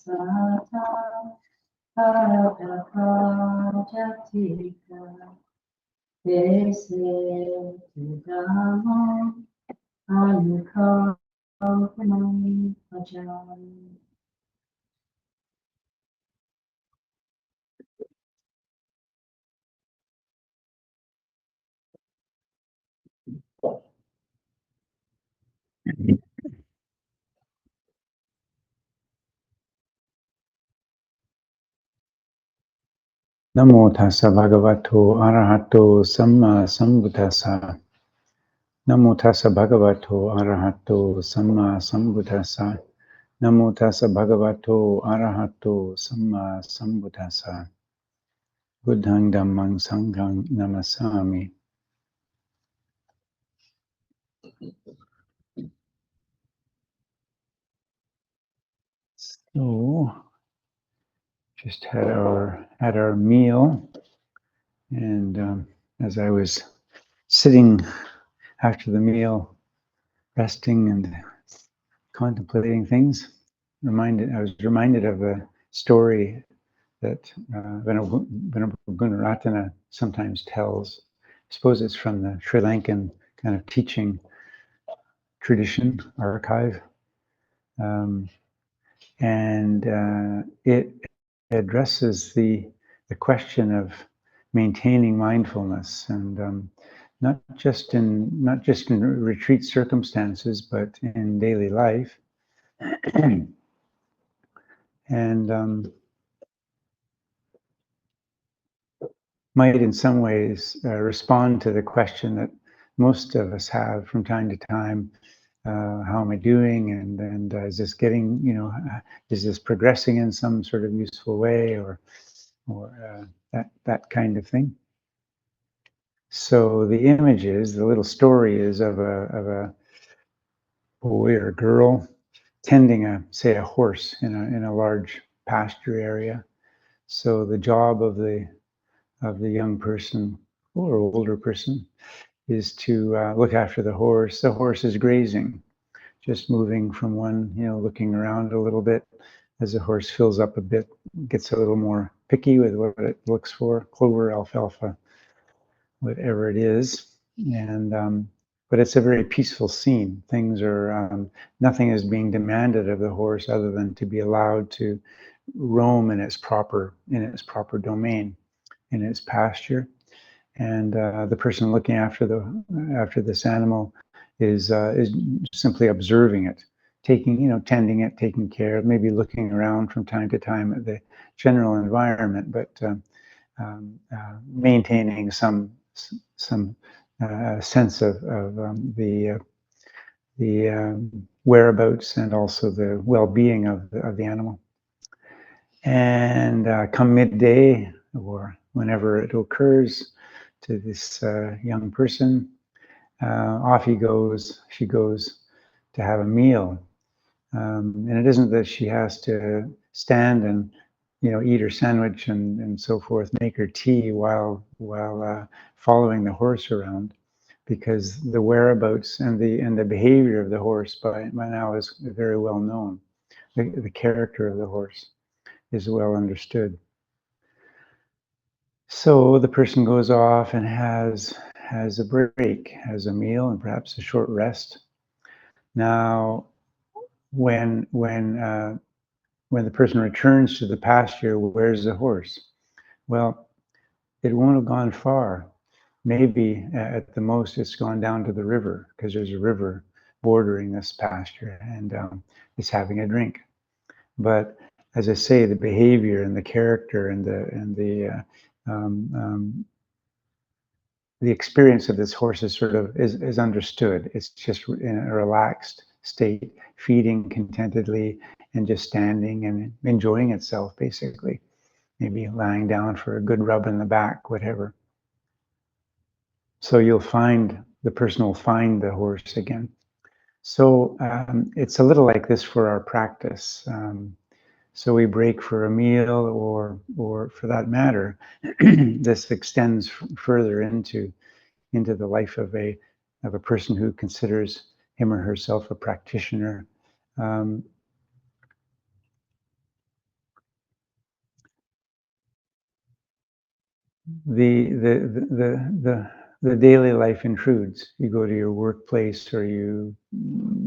sata parapajatika dese dhammo anukalpanam bhajan. Namo tassa bhagavato arahato samma sambuddhassa. Namo tassa bhagavato arahato samma sambuddhassa. Namo tassa bhagavato arahato samma sambuddhassa. Buddhang dhammang sanghang namasami. So, just had our meal, and as I was sitting after the meal, resting and contemplating things, I was reminded of a story that Venerable Gunaratana sometimes tells. I suppose it's from the Sri Lankan kind of teaching tradition archive, and it addresses the question of maintaining mindfulness, and not just in retreat circumstances, but in daily life. And might in some ways respond to the question that most of us have from time to time: how am I doing? And is this getting, is this progressing in some sort of useful way, or that kind of thing? So the images, the little story is of a boy or girl tending a horse in a large pasture area. So the job of the young person or older person is to look after the horse. The horse is grazing, just moving from one, looking around a little bit as the horse fills up a bit, gets a little more picky with what it looks for, clover, alfalfa, whatever it is. And but it's a very peaceful scene. Things are, nothing is being demanded of the horse other than to be allowed to roam in its proper domain, in its pasture. And the person looking after this animal is simply observing it, tending it, taking care, maybe looking around from time to time at the general environment, but maintaining some sense of the whereabouts and also the well-being of the animal. And come midday, or whenever it occurs to this young person, off she goes to have a meal. And it isn't that she has to stand and eat her sandwich and so forth, make her tea while following the horse around, because the whereabouts and the behavior of the horse by now is very well known. The character of the horse is well understood. So the person goes off and has a break, has a meal, and perhaps a short rest. Now, when the person returns to the pasture, where's the horse? Well, it won't have gone far. Maybe at the most it's gone down to the river, because there's a river bordering this pasture, and it's having a drink. But as I say, the behavior and the character and the experience of this horse is understood. It's just in a relaxed state, feeding contentedly and just standing and enjoying itself, basically. Maybe lying down for a good rub in the back, whatever. So the person will find the horse again. So it's a little like this for our practice. So we break for a meal, or for that matter, this extends further into the life of a person who considers him or herself a practitioner. the daily life intrudes. You go to your workplace, or you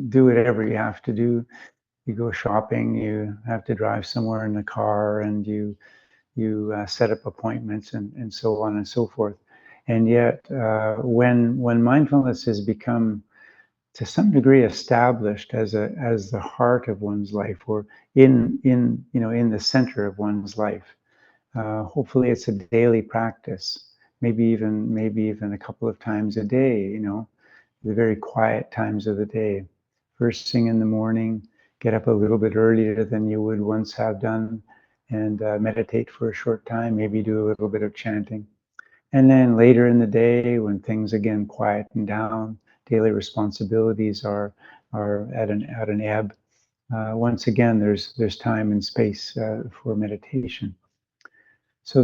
do whatever you have to do. You go shopping. You have to drive somewhere in the car, and you set up appointments, and so on and so forth. And yet, when mindfulness has become to some degree established as the heart of one's life, or in the center of one's life, hopefully it's a daily practice, maybe even a couple of times a day, the very quiet times of the day. First thing in the morning, get up a little bit earlier than you would once have done, and meditate for a short time, maybe do a little bit of chanting. And then later in the day, when things again quieten down, daily responsibilities are at an ebb. Once again, there's time and space for meditation. So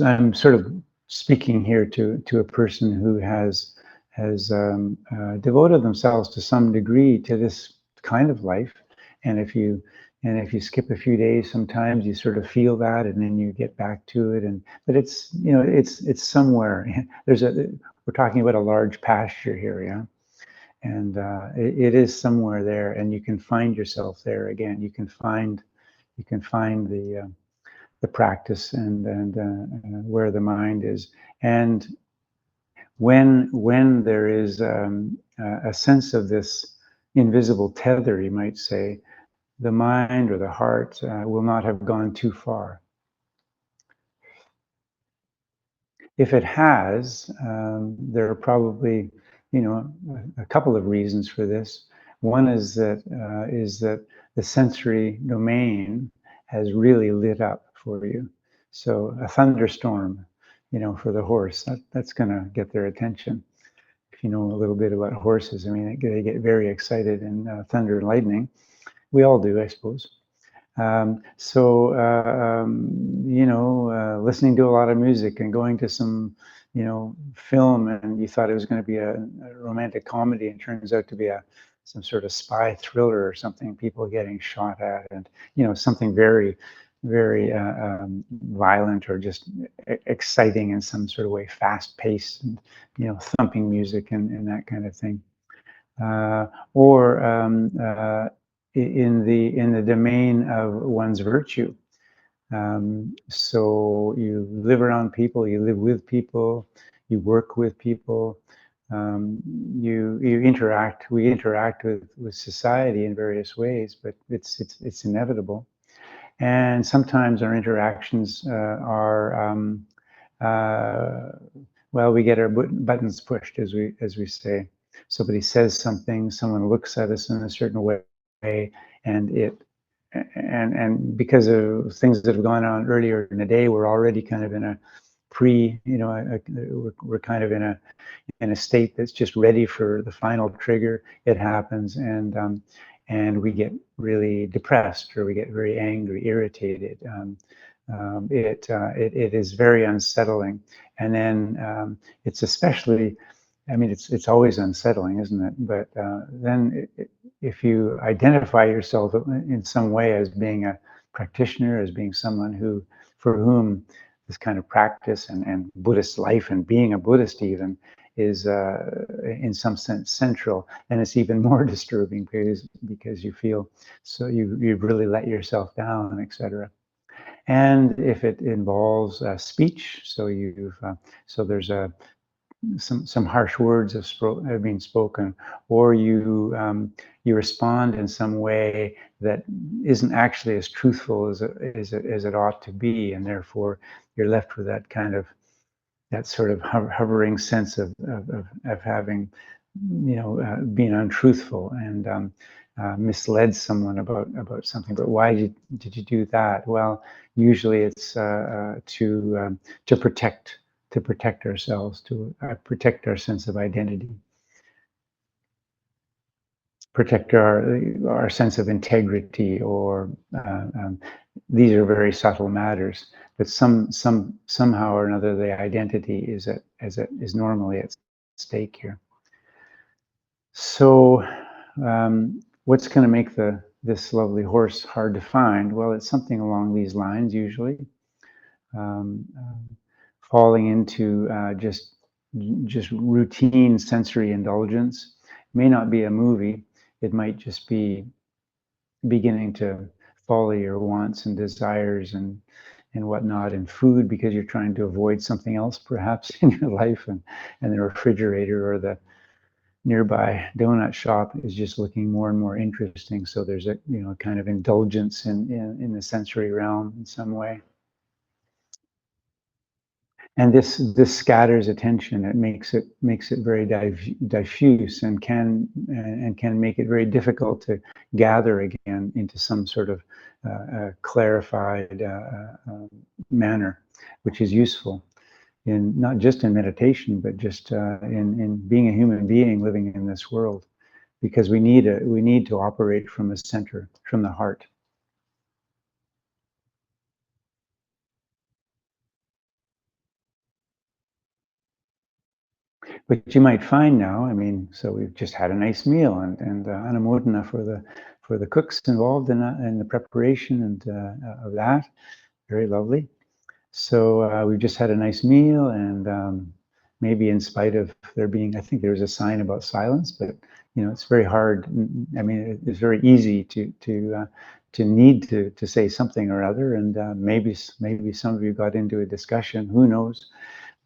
I'm sort of speaking here to a person who has devoted themselves to some degree to this kind of life. And if you skip a few days, sometimes you sort of feel that, and then you get back to it. But it's somewhere. We're talking about a large pasture here, yeah. And it is somewhere there, and you can find yourself there again. You can find the practice, and where the mind is. And when there is a sense of this invisible tether, you might say, the mind or the heart will not have gone too far. If it has, there are probably, a couple of reasons for this. One is that the sensory domain has really lit up for you. So a thunderstorm, for the horse, that's going to get their attention. If you know a little bit about horses, I mean, they get very excited in thunder and lightning. We all do, I suppose. Listening to a lot of music and going to some, film, and you thought it was going to be a romantic comedy, and turns out to be some sort of spy thriller or something, people getting shot at, and, something very, very violent, or just exciting in some sort of way, fast paced, and, thumping music, and that kind of thing. Or in the domain of one's virtue. So you live around people, you live with people, you work with people, you interact. We interact with society in various ways, but it's inevitable. And sometimes our interactions we get our buttons pushed, as we say. Somebody says something, someone looks at us in a certain way, and because of things that have gone on earlier in the day, we're already kind of in a we're kind of in a state that's just ready for the final trigger. It happens, and we get really depressed, or we get very angry, irritated. It is very unsettling. And then it's especially, I mean, it's always unsettling, isn't it? But then if you identify yourself in some way as being a practitioner, as being someone for whom this kind of practice and Buddhist life, and being a Buddhist even, is in some sense central, and it's even more disturbing because you feel so you've really let yourself down, etc. And if it involves speech, so there's some harsh words have been spoken, or you respond in some way that isn't actually as truthful as it ought to be, and therefore you're left with that sort of hovering sense of having, been untruthful, and misled someone about something. But why did you do that? Well, usually it's to protect ourselves, to protect our sense of identity, protect our sense of integrity, or these are very subtle matters. But somehow or another, the identity is normally at stake here. So, what's going to make this lovely horse hard to find? Well, it's something along these lines usually. falling into just routine sensory indulgence. It may not be a movie. It might just be beginning to follow your wants and desires and whatnot, and food, because you're trying to avoid something else perhaps in your life, and the refrigerator or the nearby donut shop is just looking more and more interesting. So there's a kind of indulgence in the sensory realm in some way. And this scatters attention. It makes it very diffuse, and can make it very difficult to gather again into some sort of clarified manner, which is useful in not just in meditation, but just in being a human being living in this world, because we need to operate from a center, from the heart. But you might find now, I mean, so we've just had a nice meal, and anumodana for the cooks involved in the preparation and of that. Very lovely. So we've just had a nice meal, and maybe in spite of there being, I think there was a sign about silence, but it's very hard. I mean, it's very easy to need to say something or other, and maybe some of you got into a discussion. Who knows?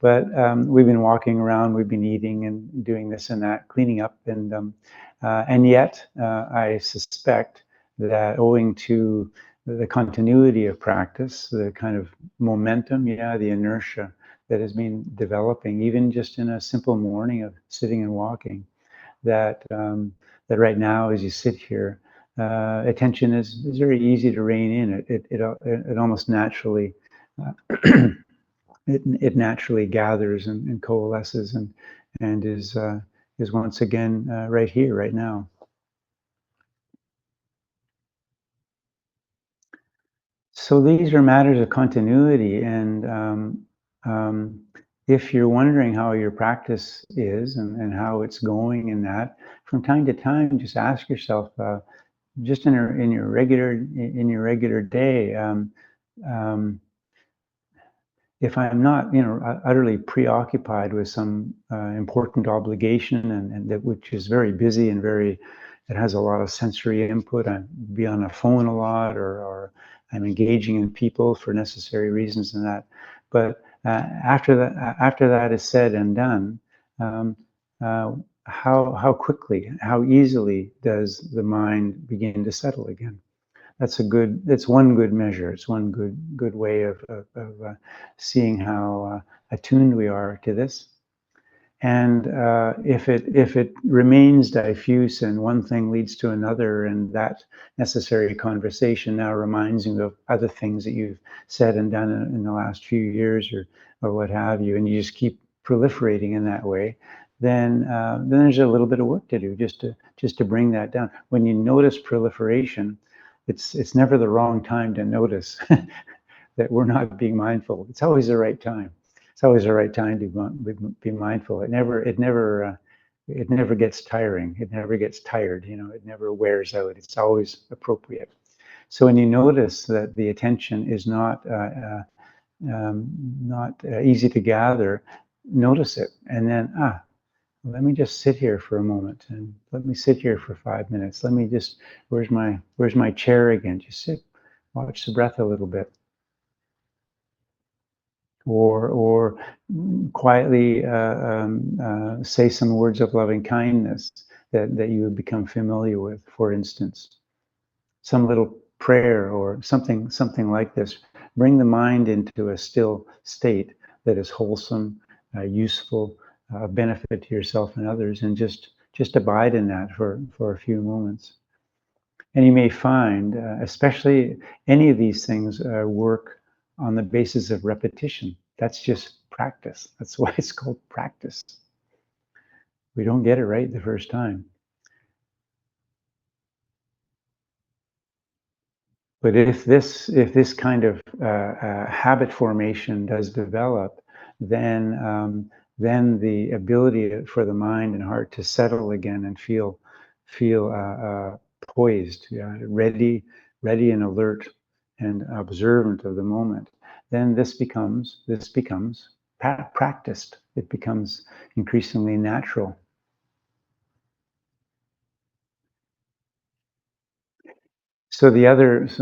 But we've been walking around, we've been eating and doing this and that, cleaning up, and yet I suspect that owing to the continuity of practice, the kind of momentum, the inertia that has been developing, even just in a simple morning of sitting and walking, that right now, as you sit here, attention is very easy to rein in. It almost naturally. It naturally gathers and coalesces and is once again right here, right now. So these are matters of continuity, and if you're wondering how your practice is and how it's going in that, from time to time, just ask yourself, just in your regular day. If I'm not, utterly preoccupied with some important obligation, and that which is very busy and it has a lot of sensory input. I be on a phone a lot, or I'm engaging in people for necessary reasons and that. But after that is said and done, how quickly, how easily does the mind begin to settle again? That's one good measure. It's one good way of seeing how attuned we are to this. And if it remains diffuse and one thing leads to another, and that necessary conversation now reminds you of other things that you've said and done in the last few years, or what have you, and you just keep proliferating in that way, then there's a little bit of work to do just to bring that down. When you notice proliferation, it's never the wrong time to notice that we're not being mindful. It's always the right time. It's always the right time to be mindful. It never gets tiring. It never gets tired. It never wears out. It's always appropriate. So when you notice that the attention is not easy to gather, notice it, and then let me just sit here for a moment, and let me sit here for 5 minutes. Let me just, where's my chair again? Just sit, watch the breath a little bit. Or quietly say some words of loving kindness that you have become familiar with, for instance. Some little prayer or something like this. Bring the mind into a still state that is wholesome, useful, benefit to yourself and others, and just abide in that for a few moments. And you may find, especially any of these things work on the basis of repetition. That's just practice. That's why it's called practice. We don't get it right the first time. But if this kind of habit formation does develop, then the ability for the mind and heart to settle again and feel poised, ready and alert and observant of the moment, then this becomes practiced. It becomes increasingly natural. So there's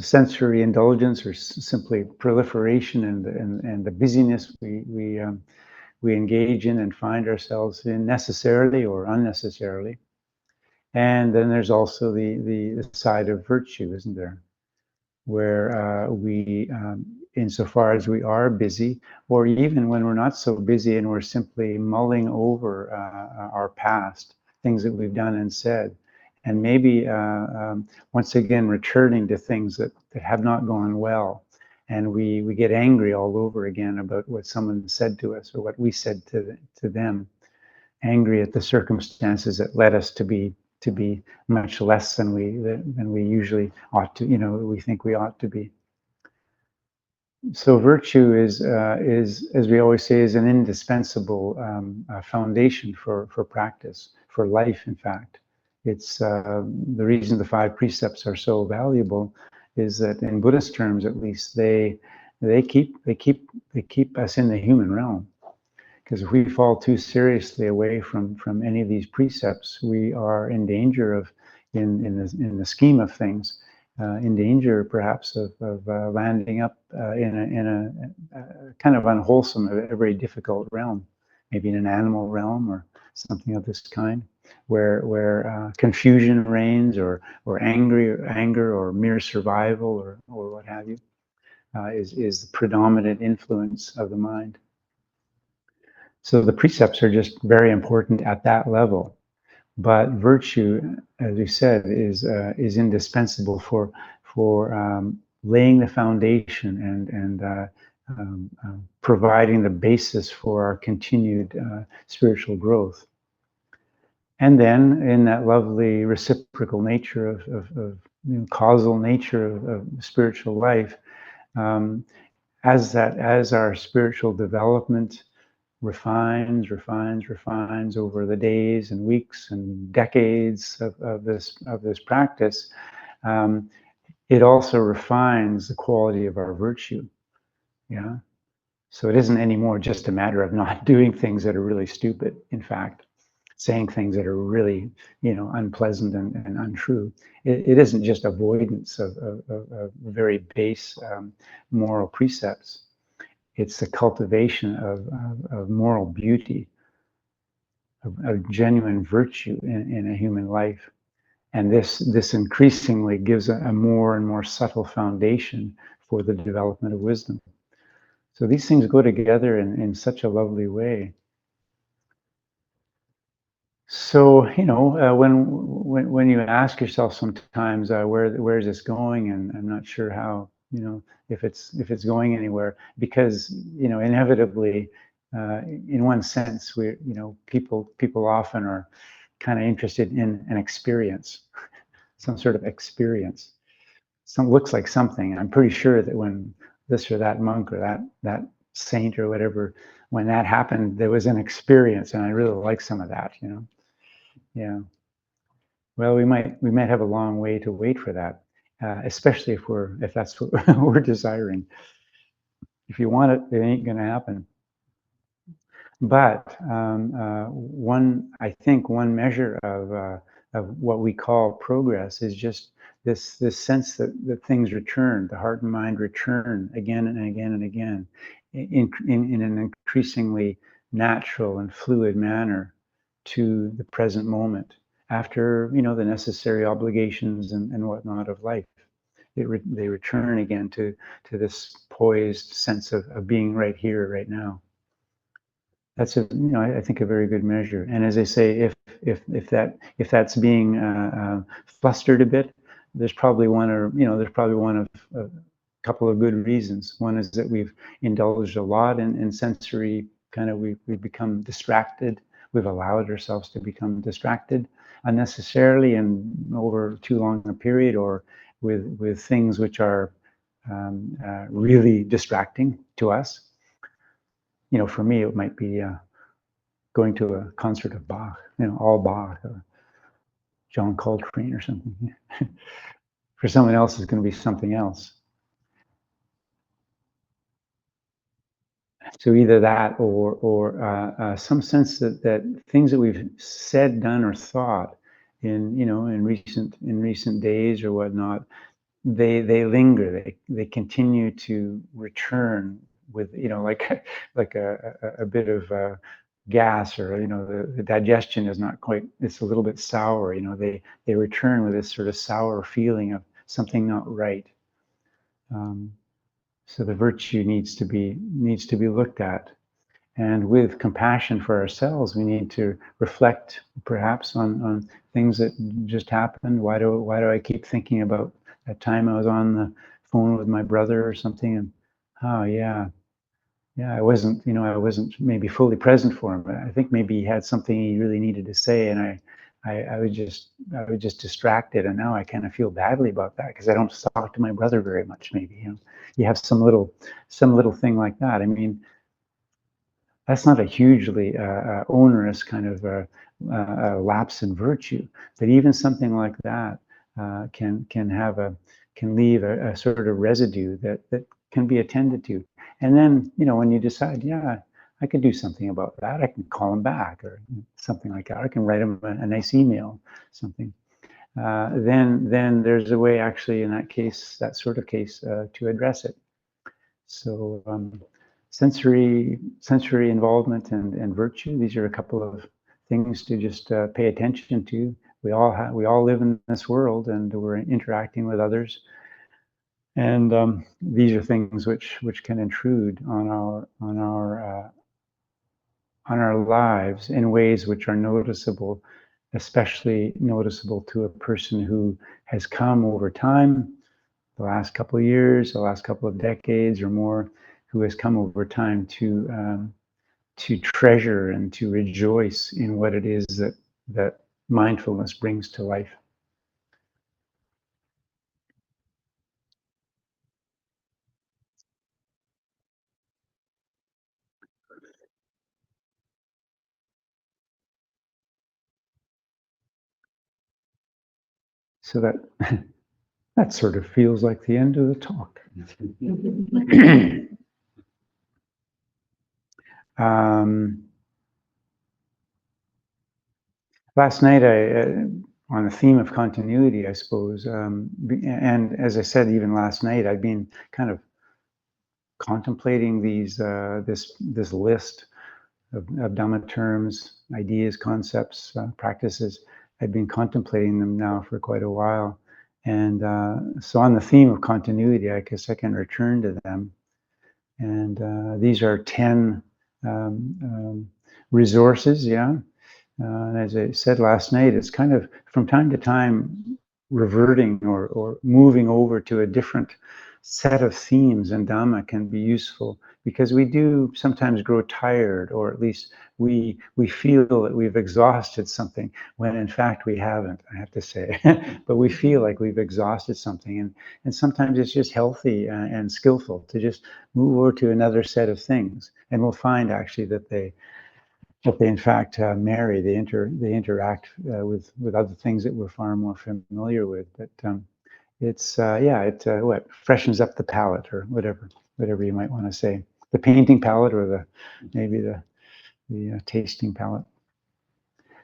sensory indulgence or simply proliferation and the busyness we engage in and find ourselves in necessarily or unnecessarily. And then there's also the side of virtue, isn't there? Where insofar as we are busy, or even when we're not so busy and we're simply mulling over our past, things that we've done and said, and maybe once again returning to things that have not gone well, and we get angry all over again about what someone said to us or what we said to them, angry at the circumstances that led us to be much less than we usually ought to, we think we ought to be. So virtue is as we always say, is an indispensable foundation for practice, for life. In fact, it's the reason the 5 precepts are so valuable is that in Buddhist terms, at least, they keep us in the human realm. Because if we fall too seriously away from any of these precepts, we are in danger of, in the scheme of things, in danger perhaps of landing up in a kind of unwholesome, a very difficult realm, maybe in an animal realm or something of this kind, where confusion reigns, or anger, or mere survival, or what have you, is the predominant influence of the mind. So the precepts are just very important at that level, but virtue, as we said, is indispensable for laying the foundation and providing the basis for our continued spiritual growth. And then, in that lovely reciprocal nature of causal nature of spiritual life, as our spiritual development refines over the days and weeks and decades of this practice, it also refines the quality of our virtue. Yeah. So it isn't anymore just a matter of not doing things that are really stupid. In fact, saying things that are really, unpleasant and untrue. It isn't just avoidance of very base moral precepts. It's the cultivation of moral beauty, of genuine virtue in a human life. And this increasingly gives a more and more subtle foundation for the development of wisdom. So these things go together in such a lovely way. So when you ask yourself sometimes where is this going, and I'm not sure how, if it's going anywhere, because inevitably, in one sense, people often are kind of interested in an experience, some sort of experience. Some looks like something. I'm pretty sure that when this or that monk or that saint or whatever, when that happened, there was an experience, and I really like some of that. Yeah. Well, we might have a long way to wait for that, especially if that's what we're desiring. If you want it, it ain't going to happen. But I think one measure of what we call progress is just this sense that things return, the heart and mind return again and again and again, in an increasingly natural and fluid manner to the present moment, after the necessary obligations and whatnot of life. They return again to this poised sense of being right here, right now. That's I think a very good measure. And as I say, if that's being flustered a bit, there's probably one of a couple of good reasons. One is that we've indulged a lot in sensory we've become distracted. We've allowed ourselves to become distracted unnecessarily and over too long a period, or with things which are really distracting to us. For me, it might be going to a concert of Bach, all Bach, or John Coltrane or something. For someone else, it's going to be something else. So either that or some sense that things that we've said, done, or thought in recent days or whatnot, they linger. They continue to return with like a bit of gas, or the digestion is not quite. It's a little bit sour. They return with this sort of sour feeling of something not right. Um, so the virtue needs to be looked at. And with compassion for ourselves, we need to reflect perhaps on things that just happened. Why do I keep thinking about that time I was on the phone with my brother or something? And oh yeah, I wasn't maybe fully present for him. But I think maybe he had something he really needed to say, and I was just distracted, and now I kind of feel badly about that because I don't talk to my brother very much. Maybe you have some little thing like that. I mean, that's not a hugely onerous kind of lapse in virtue, but even something like that can leave a sort of residue that can be attended to. And then when you decide, yeah, I can do something about that. I can call him back or something like that. I can write him a nice email, something. Then there's a way, actually, in that sort of case, to address it. So sensory involvement and virtue, these are a couple of things to just pay attention to. We all live in this world, and we're interacting with others, and these are things which can intrude on our lives in ways which are noticeable, especially noticeable to a person who has come over time, the last couple of years, the last couple of decades or more, who has come over time to treasure and to rejoice in what it is that mindfulness brings to life. So that that sort of feels like the end of the talk. um, Last night, on the theme of continuity, I suppose, and as I said, even last night, I've been kind of contemplating this list of Dhamma terms, ideas, concepts, practices. I've been contemplating them now for quite a while, and so on the theme of continuity, I guess I can return to them. And these are 10 resources, yeah. And as I said last night, it's kind of from time to time reverting or moving over to a different set of themes and Dhamma can be useful, because we do sometimes grow tired, or at least we feel that we've exhausted something when in fact we haven't, I have to say. But we feel like we've exhausted something, and sometimes it's just healthy and skillful to just move over to another set of things, and we'll find actually that they in fact marry. They interact with other things that we're far more familiar with. But it freshens up the palate, or whatever you might want to say, the painting palette, or maybe the tasting palette.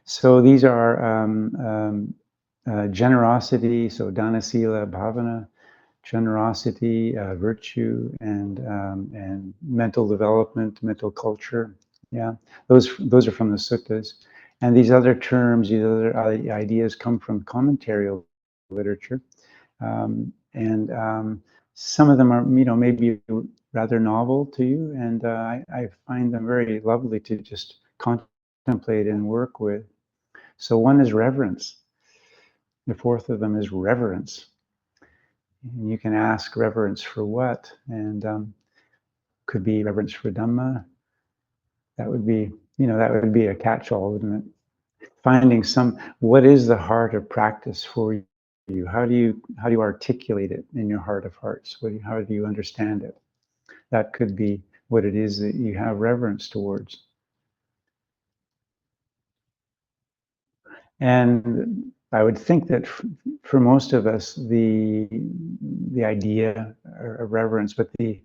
So these are generosity, so dana, sila, bhavana, generosity, virtue, and mental development, mental culture. Yeah, those are from the suttas, and these other terms, these other ideas come from commentary literature, and some of them are maybe rather novel to you, and I find them very lovely to just contemplate and work with. So one is reverence. The fourth of them is reverence. And you can ask reverence for what, and could be reverence for Dhamma. That would be a catch-all, wouldn't it? Finding what is the heart of practice for you? How do you articulate it in your heart of hearts? How do you understand it? That could be what it is that you have reverence towards. And I would think that for most of us, the idea of reverence, but the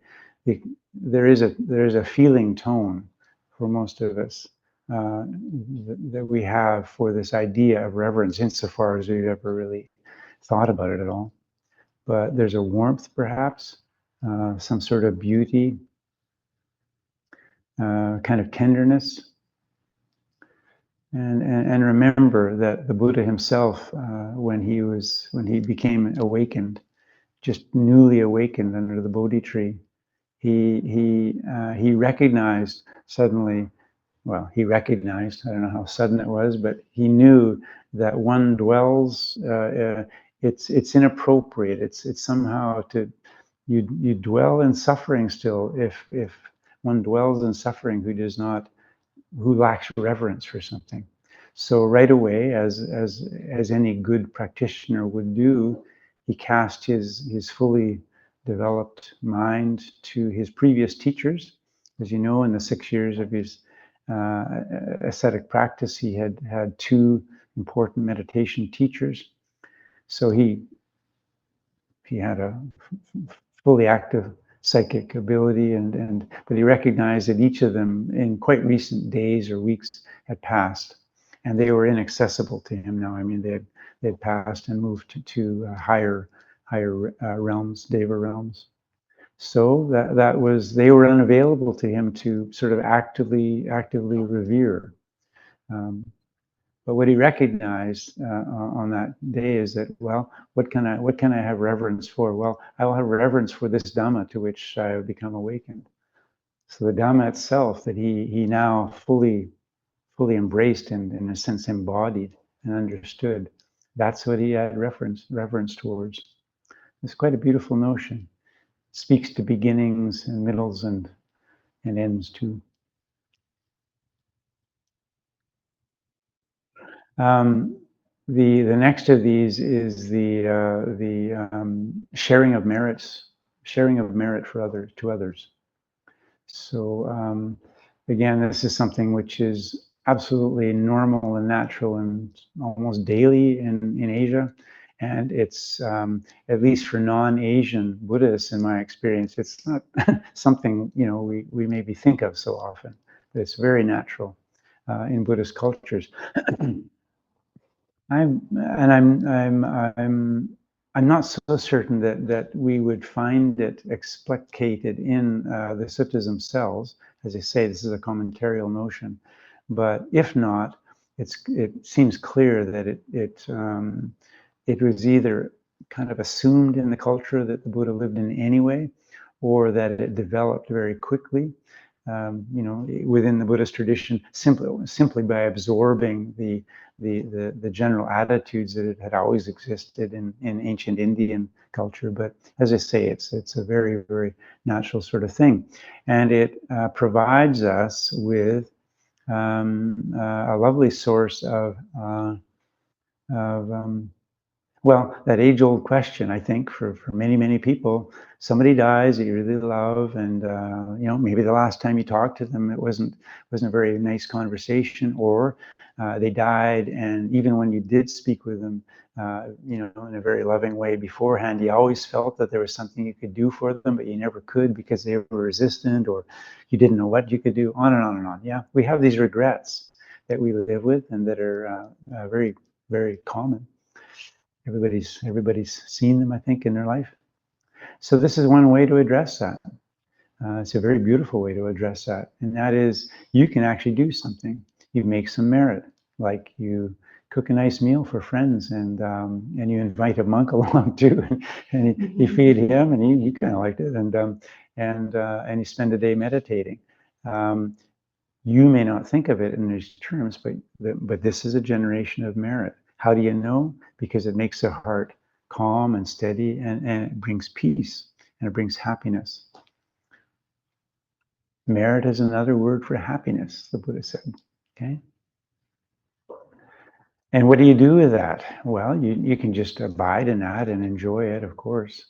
there is a feeling tone for most of us that we have for this idea of reverence, insofar as we've ever really thought about it at all. But there's a warmth, perhaps, some sort of beauty, kind of tenderness. And remember that the Buddha himself, when he became awakened, just newly awakened under the Bodhi tree, he recognized suddenly. Well, he recognized, I don't know how sudden it was, but he knew that one dwells. It's inappropriate. It's somehow you dwell in suffering still if one dwells in suffering who lacks reverence for something. So right away, as any good practitioner would do, he cast his fully developed mind to his previous teachers. As you know, in the 6 years of his ascetic practice, he had two important meditation teachers. So he had a fully active psychic ability, but he recognized that each of them in quite recent days or weeks had passed, and they were inaccessible to him now. I mean, they'd passed and moved to higher realms, deva realms. So that was, they were unavailable to him to sort of actively revere. But what he recognized on that day is that, well, what can I have reverence for? Well, I will have reverence for this Dhamma to which I have become awakened. So the Dhamma itself that he now fully embraced and in a sense embodied and understood, that's what he had reverence towards. It's quite a beautiful notion. It speaks to beginnings and middles and ends too. The next of these is the sharing of merits, for others, to others. So again, this is something which is absolutely normal and natural and almost daily in Asia, and it's at least for non-Asian Buddhists, in my experience, it's not something we maybe think of so often. But it's very natural in Buddhist cultures. I'm not so certain that we would find it explicated in the suttas themselves. As I say, this is a commentarial notion, but if not, it seems clear that it was either kind of assumed in the culture that the Buddha lived in anyway, or that it developed very quickly. Within the Buddhist tradition, simply by absorbing the general attitudes that had always existed in ancient Indian culture. But as I say, it's a very, very natural sort of thing, and it provides us with a lovely source of well, that age-old question, I think, for many, many people. Somebody dies that you really love, and maybe the last time you talked to them, it wasn't a very nice conversation, or they died, and even when you did speak with them, in a very loving way beforehand, you always felt that there was something you could do for them, but you never could because they were resistant, or you didn't know what you could do. On and on and on. Yeah, we have these regrets that we live with, and that are very, very common. Everybody's seen them, I think, in their life. So this is one way to address that. It's a very beautiful way to address that, and that is you can actually do something. You make some merit, like you cook a nice meal for friends, and you invite a monk along too, and you feed him, and he kind of liked it, and you spend a day meditating. You may not think of it in these terms, but this is a generation of merit. How do you know? Because it makes the heart calm and steady, and it brings peace, and it brings happiness. Merit is another word for happiness, the Buddha said. Okay. And what do you do with that? Well, you can just abide in that and enjoy it, of course,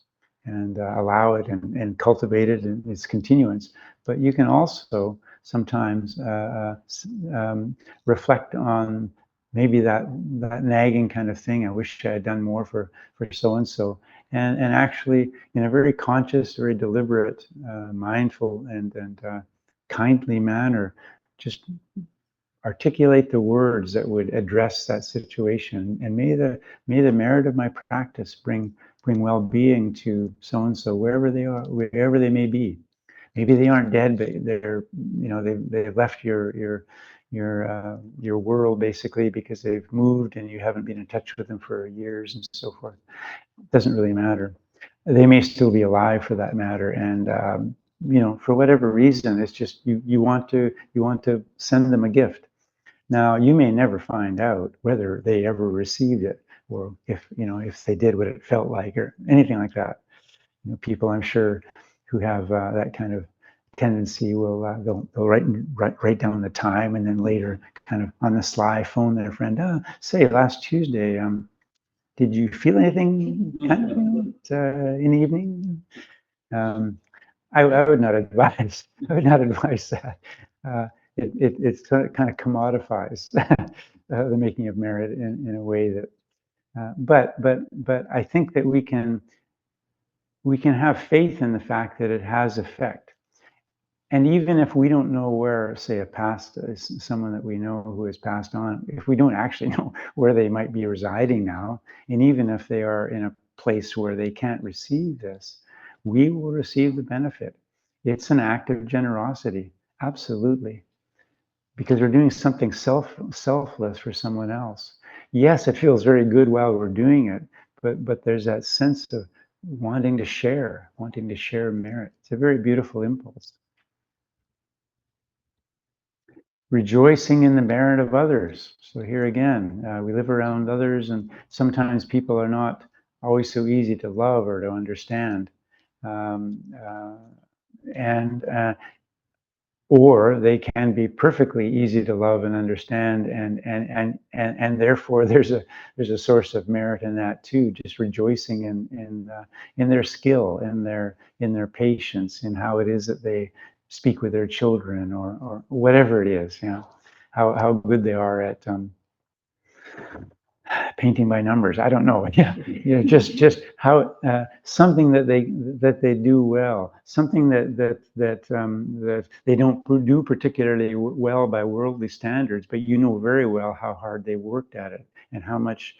and allow it and cultivate it in its continuance. But you can also sometimes reflect on maybe that nagging kind of thing. I wish I had done more for so and so, and actually in a very conscious, very deliberate, mindful, and kindly manner, just articulate the words that would address that situation. And may the merit of my practice bring well-being to so and so, wherever they are, wherever they may be. Maybe they aren't dead, but they're, they've left your world basically because they've moved and you haven't been in touch with them for years and so forth. It doesn't really matter. They may still be alive for that matter, and for whatever reason, it's just you want to send them a gift. Now, you may never find out whether they ever received it, or if they did, what it felt like, or anything like that. People, I'm sure, who have that kind of tendency will they'll write down the time, and then later, kind of on the sly, phone their friend. Say last Tuesday, did you feel anything kind of in the evening? I would not advise. I would not advise that. It's kind of commodifies the making of merit in a way that. But I think that we can have faith in the fact that it has effect. And even if we don't know where, say, someone that we know who has passed on, if we don't actually know where they might be residing now, and even if they are in a place where they can't receive this, we will receive the benefit. It's an act of generosity, absolutely, because we're doing something selfless for someone else. Yes, it feels very good while we're doing it, but there's that sense of wanting to share merit. It's a very beautiful impulse. Rejoicing in the merit of others. So here again, we live around others, and sometimes people are not always so easy to love or to understand, um, uh, and or they can be perfectly easy to love and understand, and therefore there's a source of merit in that too. Just rejoicing in their skill, in their patience, in how it is that they speak with their children, or whatever it is, how good they are at painting by numbers. I don't know. Just how something that they do well, something that they don't do particularly well by worldly standards, but very well how hard they worked at it, and how much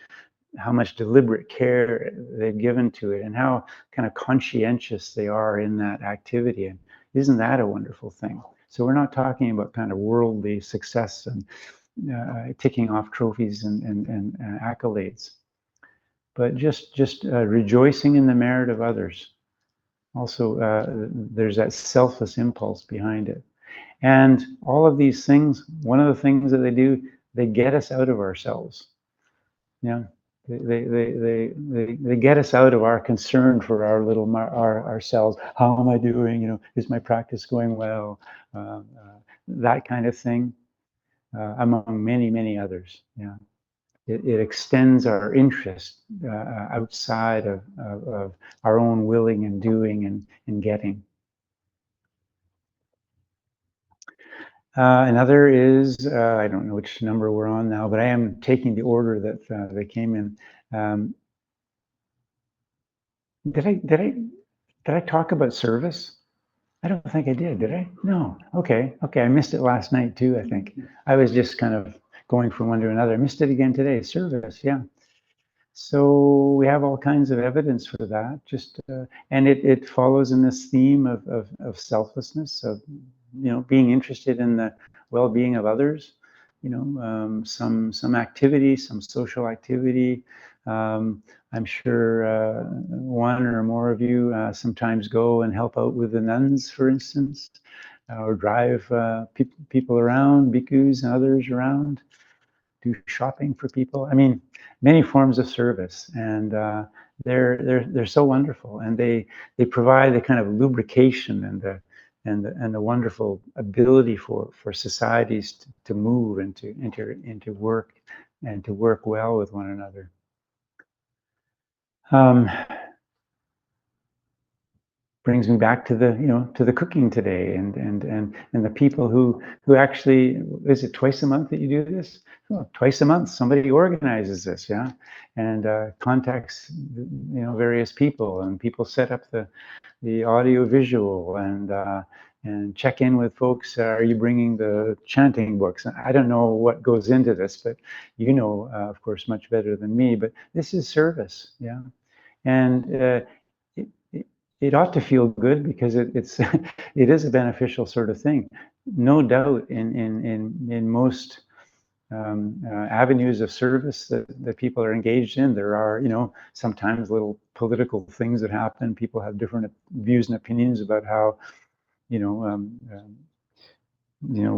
deliberate care they've given to it, and how kind of conscientious they are in that activity. And isn't that a wonderful thing? So we're not talking about kind of worldly success and ticking off trophies and accolades, but just rejoicing in the merit of others. Also, there's that selfless impulse behind it. And all of these things, one of the things that they get us out of ourselves. Yeah. They get us out of our concern for ourselves. How am I doing? Is my practice going well? That kind of thing, among many others. Yeah. It extends our interest outside of our own willing and doing and getting. Another is, I don't know which number we're on now, but I am taking the order that they came in. Did I talk about service? I don't think I did I? No. Okay. I missed it last night too, I think. I was just kind of going from one to another. I missed it again today. Service, yeah. So we have all kinds of evidence for that. And it follows in this theme of selflessness, of being interested in the well-being of others. Some activity, some social activity. I'm sure one or more of you sometimes go and help out with the nuns, for instance, or drive people around, bhikkhus and others around, do shopping for people. I mean, many forms of service, and they're so wonderful, and they provide the kind of lubrication and the wonderful ability for societies to move and to enter into work and to work well with one another. brings me back to the cooking today, and the people who actually, is it twice a month that you do this? Oh, twice a month somebody organizes this, yeah, and contacts various people, and people set up the audio visual, and check in with folks. Are you bringing the chanting books? I don't know what goes into this, but of course, much better than me. But this is service, yeah, and it, it ought to feel good because it's it is a beneficial sort of thing. No doubt, in most avenues of service that people are engaged in, there are sometimes little political things that happen. People have different views and opinions about how you know um, um,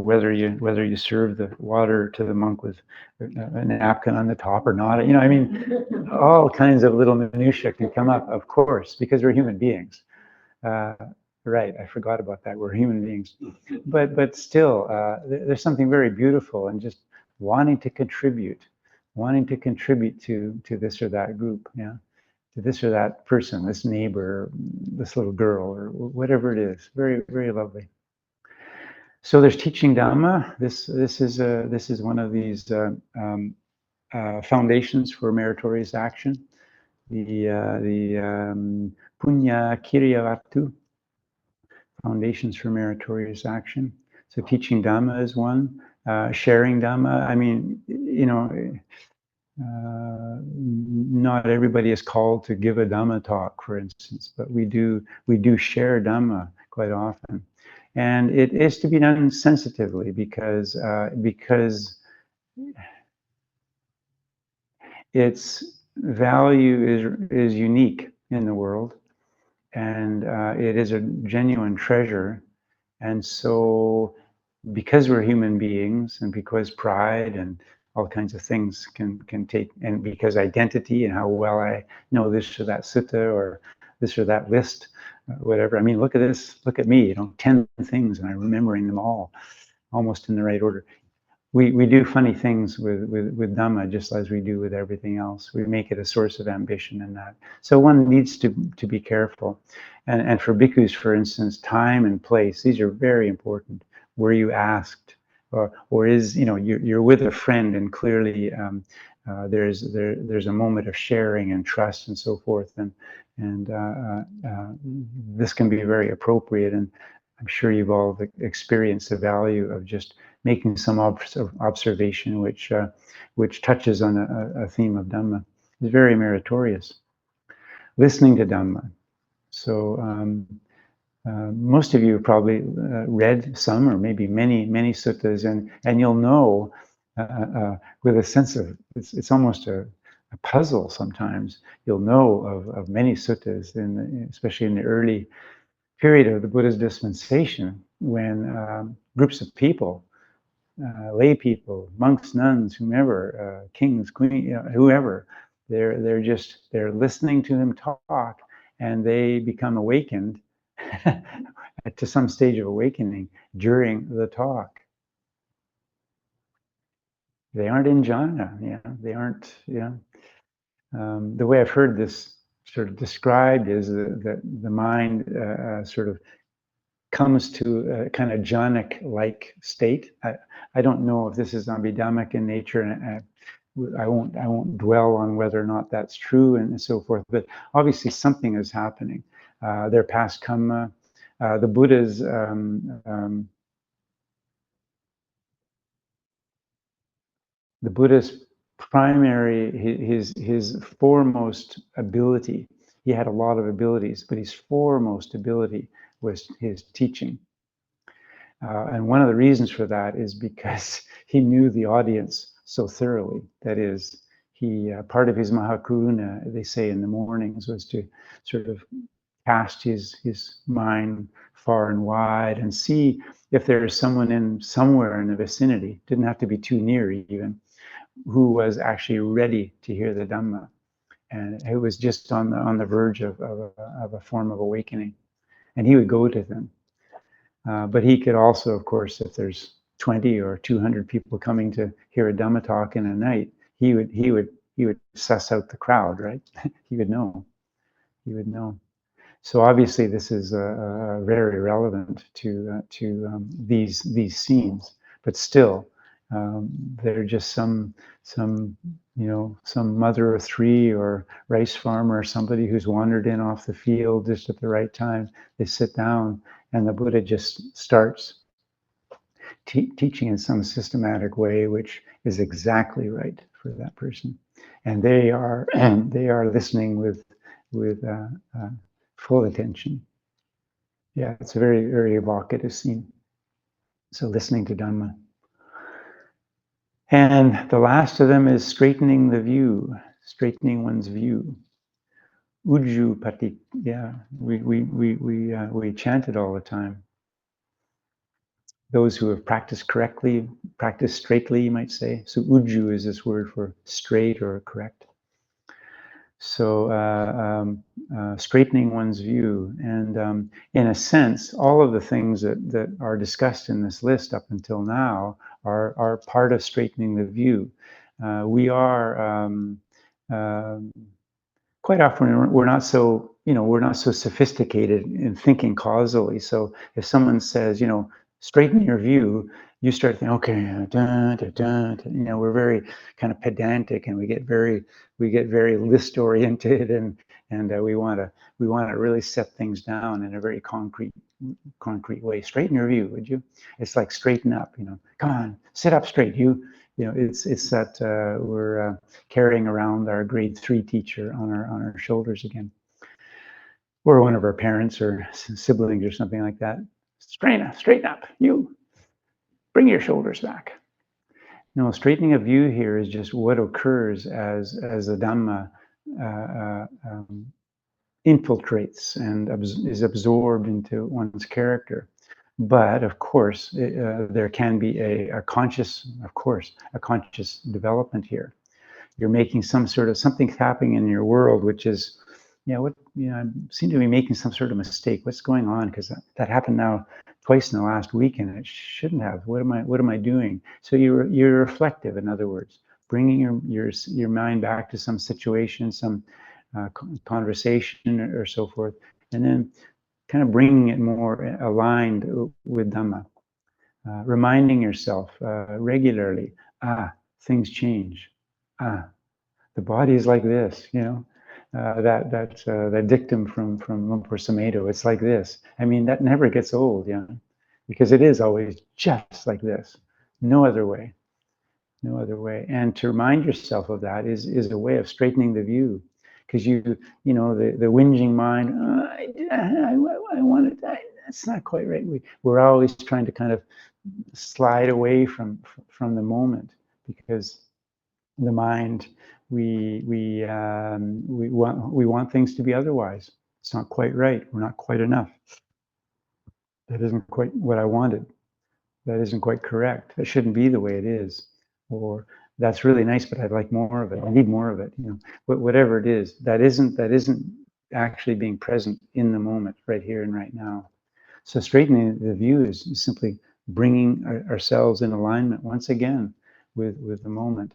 whether you serve the water to the monk with a napkin on the top or not. I mean, all kinds of little minutiae can come up, of course, because we're human beings. Uh, right, I forgot about that. We're human beings, but still, there's something very beautiful in just wanting to contribute, to this or that group, yeah, to this or that person, this neighbor, this little girl, or whatever it is. Very, very lovely. So there's teaching Dhamma. This is one of these foundations for meritorious action. The Punya Kiriyavatu, foundations for meritorious action. So teaching Dhamma is one. Sharing Dhamma. I mean, not everybody is called to give a Dhamma talk, for instance, but we do share Dhamma quite often. And it is to be done sensitively because its value is unique in the world, and it is a genuine treasure. And so, because we're human beings, and because pride and all kinds of things can take, and because identity and how well I know this or that sutta or this or that list, whatever. I mean, look at this, look at me, 10 things, and I'm remembering them all, almost in the right order. We do funny things with Dhamma, just as we do with everything else. We make it a source of ambition in that. So one needs to be careful. And for bhikkhus, for instance, time and place, these are very important. Were you asked? Or is, you're with a friend, and clearly there's a moment of sharing and trust and so forth. And this can be very appropriate. And I'm sure you've all experienced the value of just making some observation which touches on a theme of Dhamma. Is very meritorious. Listening to Dhamma. So most of you have probably read some or maybe many suttas, and you'll know with a sense of, it's almost a puzzle sometimes. You'll know of many suttas, especially in the early period of the Buddha's dispensation, when groups of people, lay people, monks, nuns, whomever, kings, queens, whoever, they're listening to him talk, and they become awakened to some stage of awakening during the talk. They aren't in jhana, they aren't, the way I've heard this sort of described is that the mind sort of comes to a kind of jhanic-like state. I don't know if this is Abhidhammic in nature, and I won't dwell on whether or not that's true and so forth. But obviously something is happening. Their past karma, the Buddha's primary, his foremost ability. He had a lot of abilities, but his foremost ability was his teaching. And one of the reasons for that is because he knew the audience so thoroughly. That is, part of his Mahakaruna, they say in the mornings, was to sort of cast his mind far and wide and see if there is someone somewhere in the vicinity, didn't have to be too near even, who was actually ready to hear the Dhamma, and who was just on the verge of a form of awakening. And he would go to them. But he could also, of course, if there's 20 or 200 people coming to hear a Dhamma talk in a night, he would suss out the crowd, right? He would know. So obviously, this is very relevant to these scenes, but still, they're just some some mother of three or rice farmer or somebody who's wandered in off the field just at the right time. They sit down, and the Buddha just starts teaching in some systematic way, which is exactly right for that person, and they are listening with full attention. Yeah, it's a very evocative scene. So listening to Dhamma. And the last of them is straightening the view, straightening one's view. Uju pati. Yeah, we chant it all the time. Those who have practiced correctly, practiced straightly, you might say. So uju is this word for straight or correct. So straightening one's view, and in a sense, all of the things that are discussed in this list up until now are part of straightening the view. We are quite often we're not so we're not so sophisticated in thinking causally. So if someone says straighten your view, you start thinking, okay, dun, dun, dun, dun. We're very kind of pedantic, and we get very list oriented, and we want to really set things down in a very concrete way. Straighten your view, would you? It's like straighten up. Come on, sit up straight. It's that we're carrying around our grade 3 teacher on our shoulders again, or one of our parents or siblings or something like that. Straighten up. You bring your shoulders back. No, straightening a view here is just what occurs as the Dhamma infiltrates and is absorbed into one's character. But of course, there can be a conscious development here. You're making something's happening in your world, which is, I seem to be making some sort of mistake. What's going on? Because that happened now twice in the last week, and it shouldn't have. What am I doing? So you're reflective. In other words, bringing your mind back to some situation, some conversation, or so forth, and then kind of bringing it more aligned with Dhamma. Reminding yourself regularly, things change. The body is like this, that dictum from Lumpur Samedo. It's like this. I mean, that never gets old, because it is always just like this. No other way. No other way. And to remind yourself of that is a way of straightening the view, because the whinging mind. I want it. That's not quite right. We're always trying to kind of slide away from the moment, because the mind we want things to be otherwise. It's not quite right. We're not quite enough. That isn't quite what I wanted. That isn't quite correct. That shouldn't be the way it is. Or that's really nice, but I'd like more of it. I need more of it. Whatever it is, that isn't actually being present in the moment, right here and right now. So straightening the view is simply bringing ourselves in alignment once again with the moment.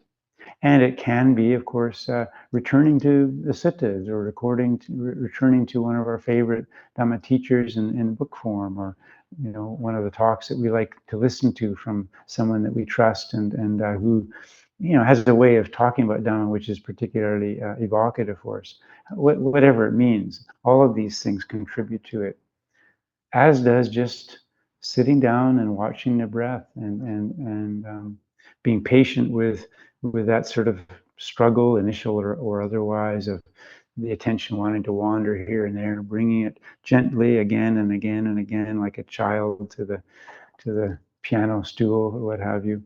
And it can be, of course, returning to the suttas, or returning to one of our favorite Dhamma teachers in book form, or one of the talks that we like to listen to from someone that we trust and who has a way of talking about Dhamma which is particularly evocative for us. Whatever it means, all of these things contribute to it, as does just sitting down and watching the breath and being patient with that sort of struggle, initial or otherwise, of the attention wanting to wander here and there, bringing it gently again and again and again, like a child to the piano stool or what have you,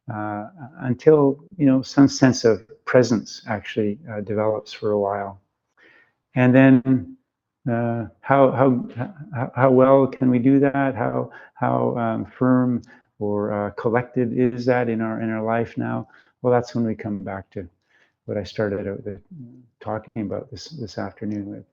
until some sense of presence actually develops for a while. And then how well can we do that? How firm or collected is that in our life now? Well, that's when we come back to what I started out talking about this afternoon with.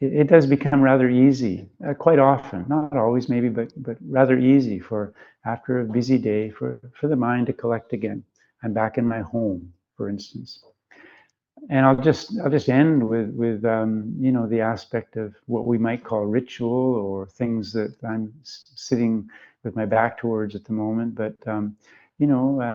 It does become rather easy, quite often, not always maybe, but rather easy for, after a busy day, for the mind to collect again. I'm back in my home, for instance. And I'll just end with the aspect of what we might call ritual, or things that I'm sitting with my back towards at the moment. But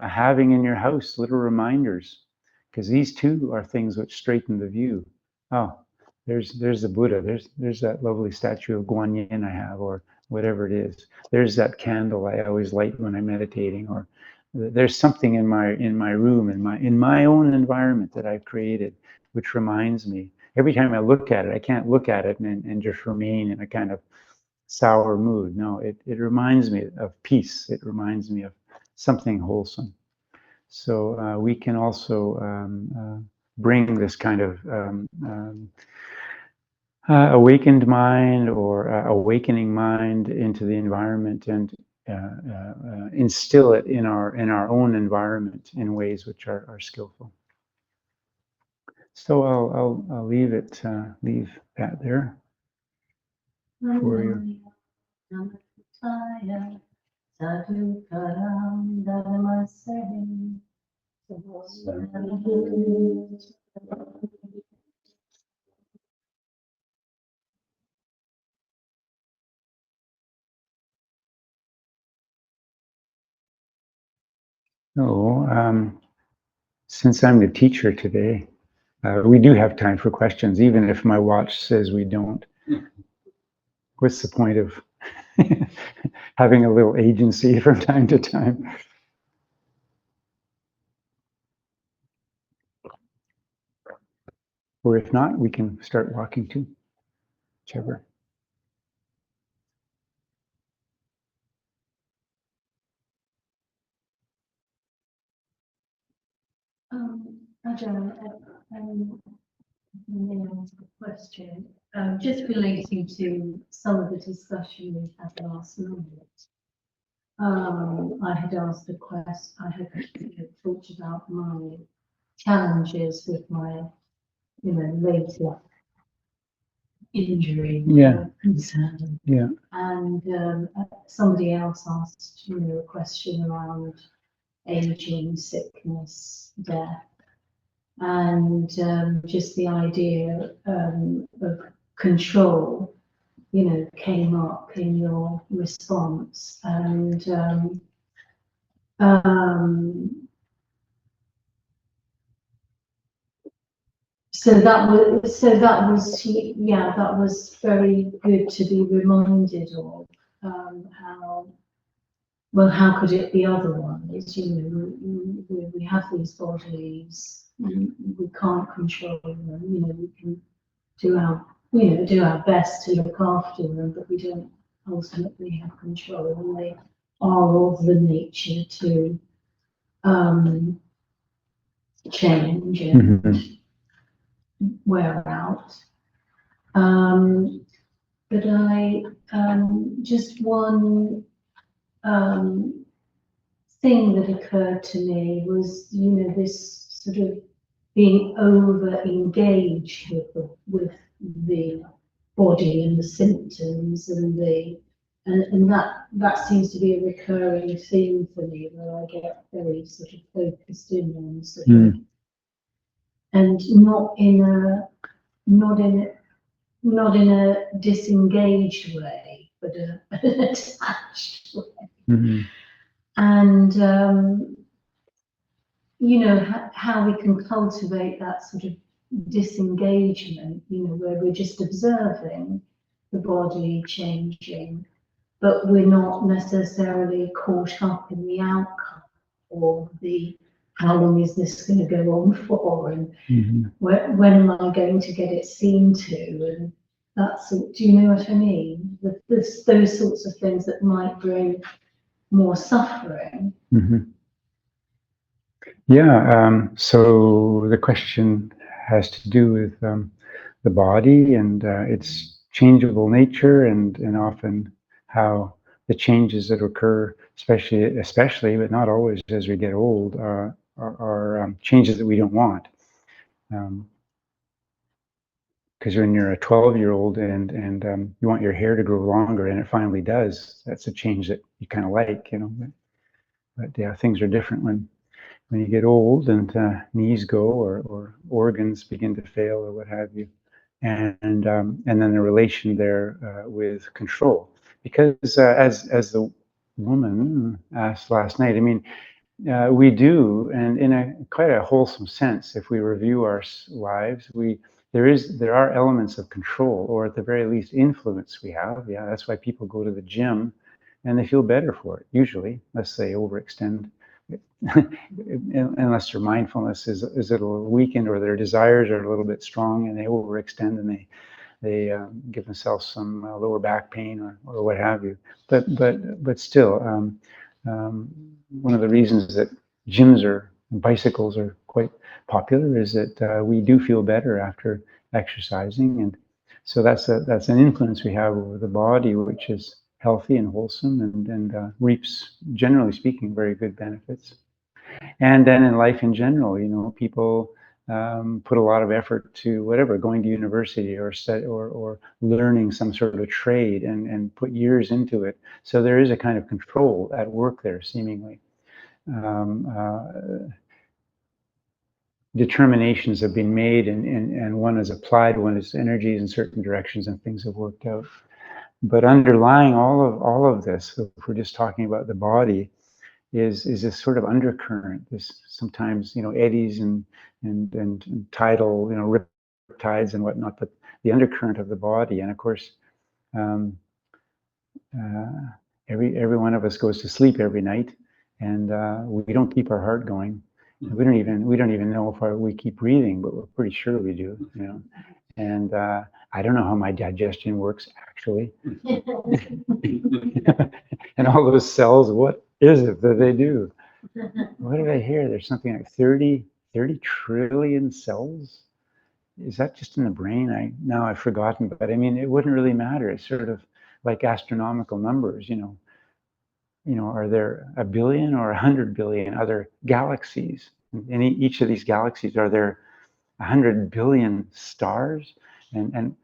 having in your house little reminders, because these too are things which straighten the view. Oh, there's the Buddha. There's that lovely statue of Guan Yin I have, or whatever it is. There's that candle I always light when I'm meditating, or there's something in my room, in my own environment that I've created, which reminds me. Every time I look at it, I can't look at it and just remain in a kind of sour mood. No, it reminds me of peace. It reminds me of something wholesome. So we can also bring this kind of awakened mind, or awakening mind, into the environment, and instill it in our own environment in ways which are skillful. So I'll leave that there for you. So, since I'm the teacher today, we do have time for questions, even if my watch says we don't. What's the point of having a little agency from time to time? Or if not, we can start walking too, whichever. Ajahn, may I ask a question? Just relating to some of the discussion we had last night. I had asked a question, I had talked about my challenges with my, later injury, concern. Yeah. And somebody else asked, a question around aging, sickness, death, and just the idea of control, came up in your response, and so that was very good to be reminded of, how could it be otherwise? We have these bodies, we can't control them. We can do our best to look after them, but we don't ultimately have control, and they are of the nature to change and wear out. But I just one thing that occurred to me was, this sort of being over engaged with the body and the symptoms, and that seems to be a recurring theme for me, where I get very sort of focused in on sort of, and not in a disengaged way, but an attached way. And how we can cultivate that sort of disengagement, where we're just observing the body changing, but we're not necessarily caught up in the outcome, or the how long is this going to go on for, and when am I going to get it seen to, and do you know what I mean? Those sorts of things that might bring more suffering. Yeah, so the question has to do with the body and its changeable nature, and often how the changes that occur, especially, but not always, as we get old, are changes that we don't want. Because when you're a 12-year-old and you want your hair to grow longer, and it finally does, that's a change that you kind of like, But yeah, things are different when when you get old and knees go or organs begin to fail or what have you, and then the relation there with control, because as the woman asked last night, I mean, we do, and in a quite a wholesome sense, if we review our lives, there are elements of control, or at the very least influence we have. Yeah, that's why people go to the gym, and they feel better for it usually, unless they overextend, unless their mindfulness is a little weakened, or their desires are a little bit strong, and they overextend, and they give themselves some lower back pain or what have you. But still, one of the reasons that gyms and bicycles are quite popular is that we do feel better after exercising, and so that's an influence we have over the body, which is healthy and wholesome, and reaps, generally speaking, very good benefits. And then in life in general, people put a lot of effort to whatever, going to university or learning some sort of trade, and put years into it. So there is a kind of control at work there, seemingly. Determinations have been made, and one is applied, one is energies in certain directions, and things have worked out. But underlying all of this, if we're just talking about the body, is this sort of undercurrent, this sometimes eddies and tidal rip tides and whatnot, but the undercurrent of the body. And of course, every one of us goes to sleep every night, and we don't keep our heart going. We don't even know if we keep breathing, but we're pretty sure we do. And I don't know how my digestion works actually. And all those cells, what is it that they do? What did I hear? There's something like 30 trillion cells. Is that just in the brain? Now I've forgotten, but I mean, it wouldn't really matter. It's sort of like astronomical numbers, are there a billion or 100 billion other galaxies? In each of these galaxies, are there 100 billion stars? And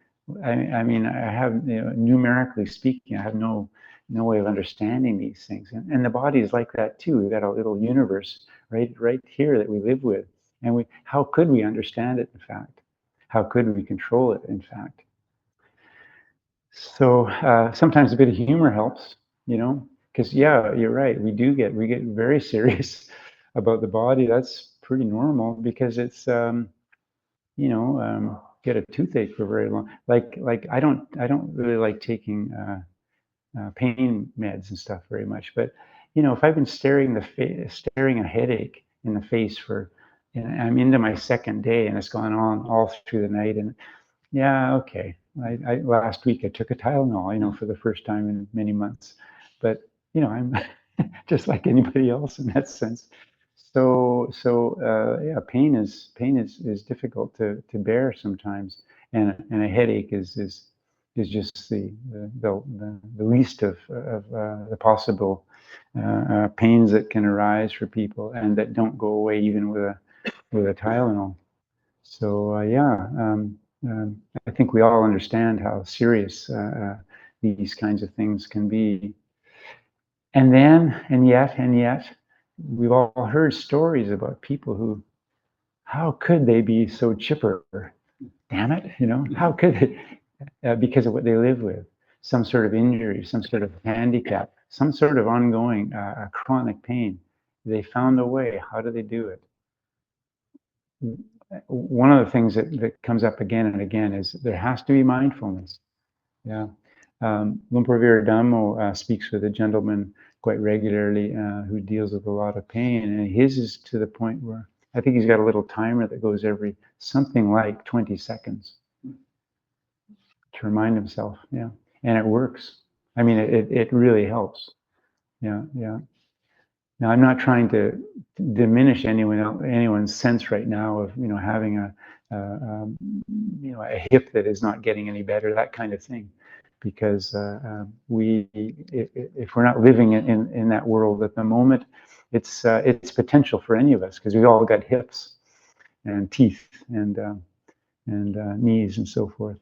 I mean, I have, numerically speaking, I have no way of understanding these things. And the body is like that too. We've got a little universe right here that we live with. And how could we understand it, in fact? How could we control it, in fact? So sometimes a bit of humor helps, because yeah, you're right. We get very serious about the body. That's pretty normal, because it's get a toothache for very long. Like I don't really like taking pain meds and stuff very much. But if I've been staring a headache in the face and I'm into my second day, and it's gone on all through the night, and yeah, okay. Last week I took a Tylenol, for the first time in many months, but I'm just like anybody else in that sense. So yeah, pain is difficult to bear sometimes, and a headache is just the least of the possible pains that can arise for people, and that don't go away even with a Tylenol. So yeah, I think we all understand how serious these kinds of things can be. And yet, we've all heard stories about people who, how could they be so chipper? Damn it, how could it? Because of what they live with, some sort of injury, some sort of handicap, some sort of ongoing chronic pain. They found a way. How do they do it? One of the things that comes up again and again is there has to be mindfulness. Yeah. Lumpur Viradhammo speaks with a gentleman quite regularly who deals with a lot of pain, and his is to the point where I think he's got a little timer that goes every something like 20 seconds to remind himself. Yeah. And it works. I mean, it really helps. Yeah. Now, I'm not trying to diminish anyone's sense right now of having a hip that is not getting any better, that kind of thing, because if we're not living in that world at the moment, it's potential for any of us, because we've all got hips and teeth and knees and so forth.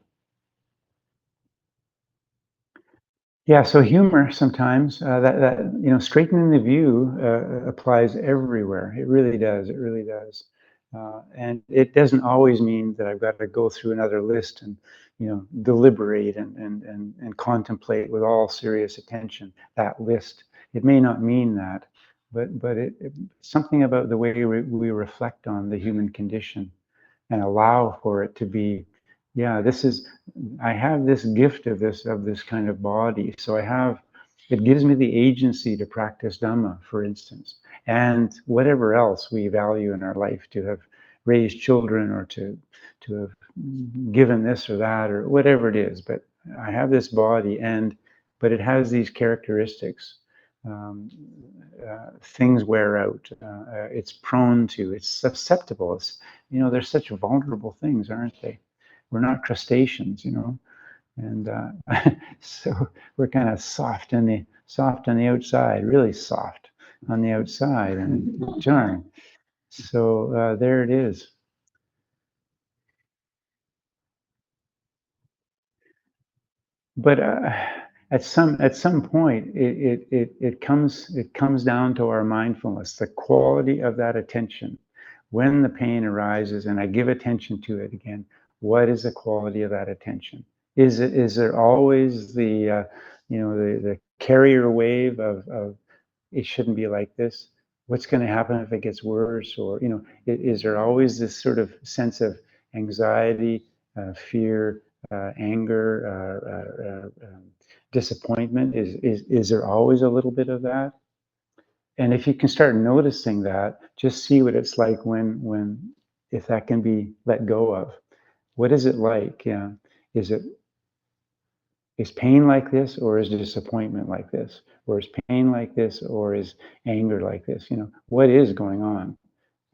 Yeah, so humor sometimes, straightening the view applies everywhere. It really does. It really does. And it doesn't always mean that I've got to go through another list and, deliberate and contemplate with all serious attention that list. It may not mean that, but something about the way we reflect on the human condition and allow for it to be, yeah, I have this gift of this kind of body. So it gives me the agency to practice Dhamma, for instance, and whatever else we value in our life, to have raised children or to have given this or that or whatever it is. But I have this body, but it has these characteristics. Um, Things wear out. It's prone to. It's susceptible. They're such vulnerable things, aren't they? We're not crustaceans, and so we're kind of soft on the outside, really soft on the outside, and darn. So there it is. But at some point, it comes down to our mindfulness, the quality of that attention. When the pain arises, and I give attention to it again, what is the quality of that attention? Is there always the carrier wave of it shouldn't be like this? What's going to happen if it gets worse? Or is there always this sort of sense of anxiety, fear, anger, disappointment? Is there always a little bit of that? And if you can start noticing that, just see what it's like if that can be let go of. What is it like? Yeah, is pain like this, or is disappointment like this, or is pain like this, or is anger like this? What is going on?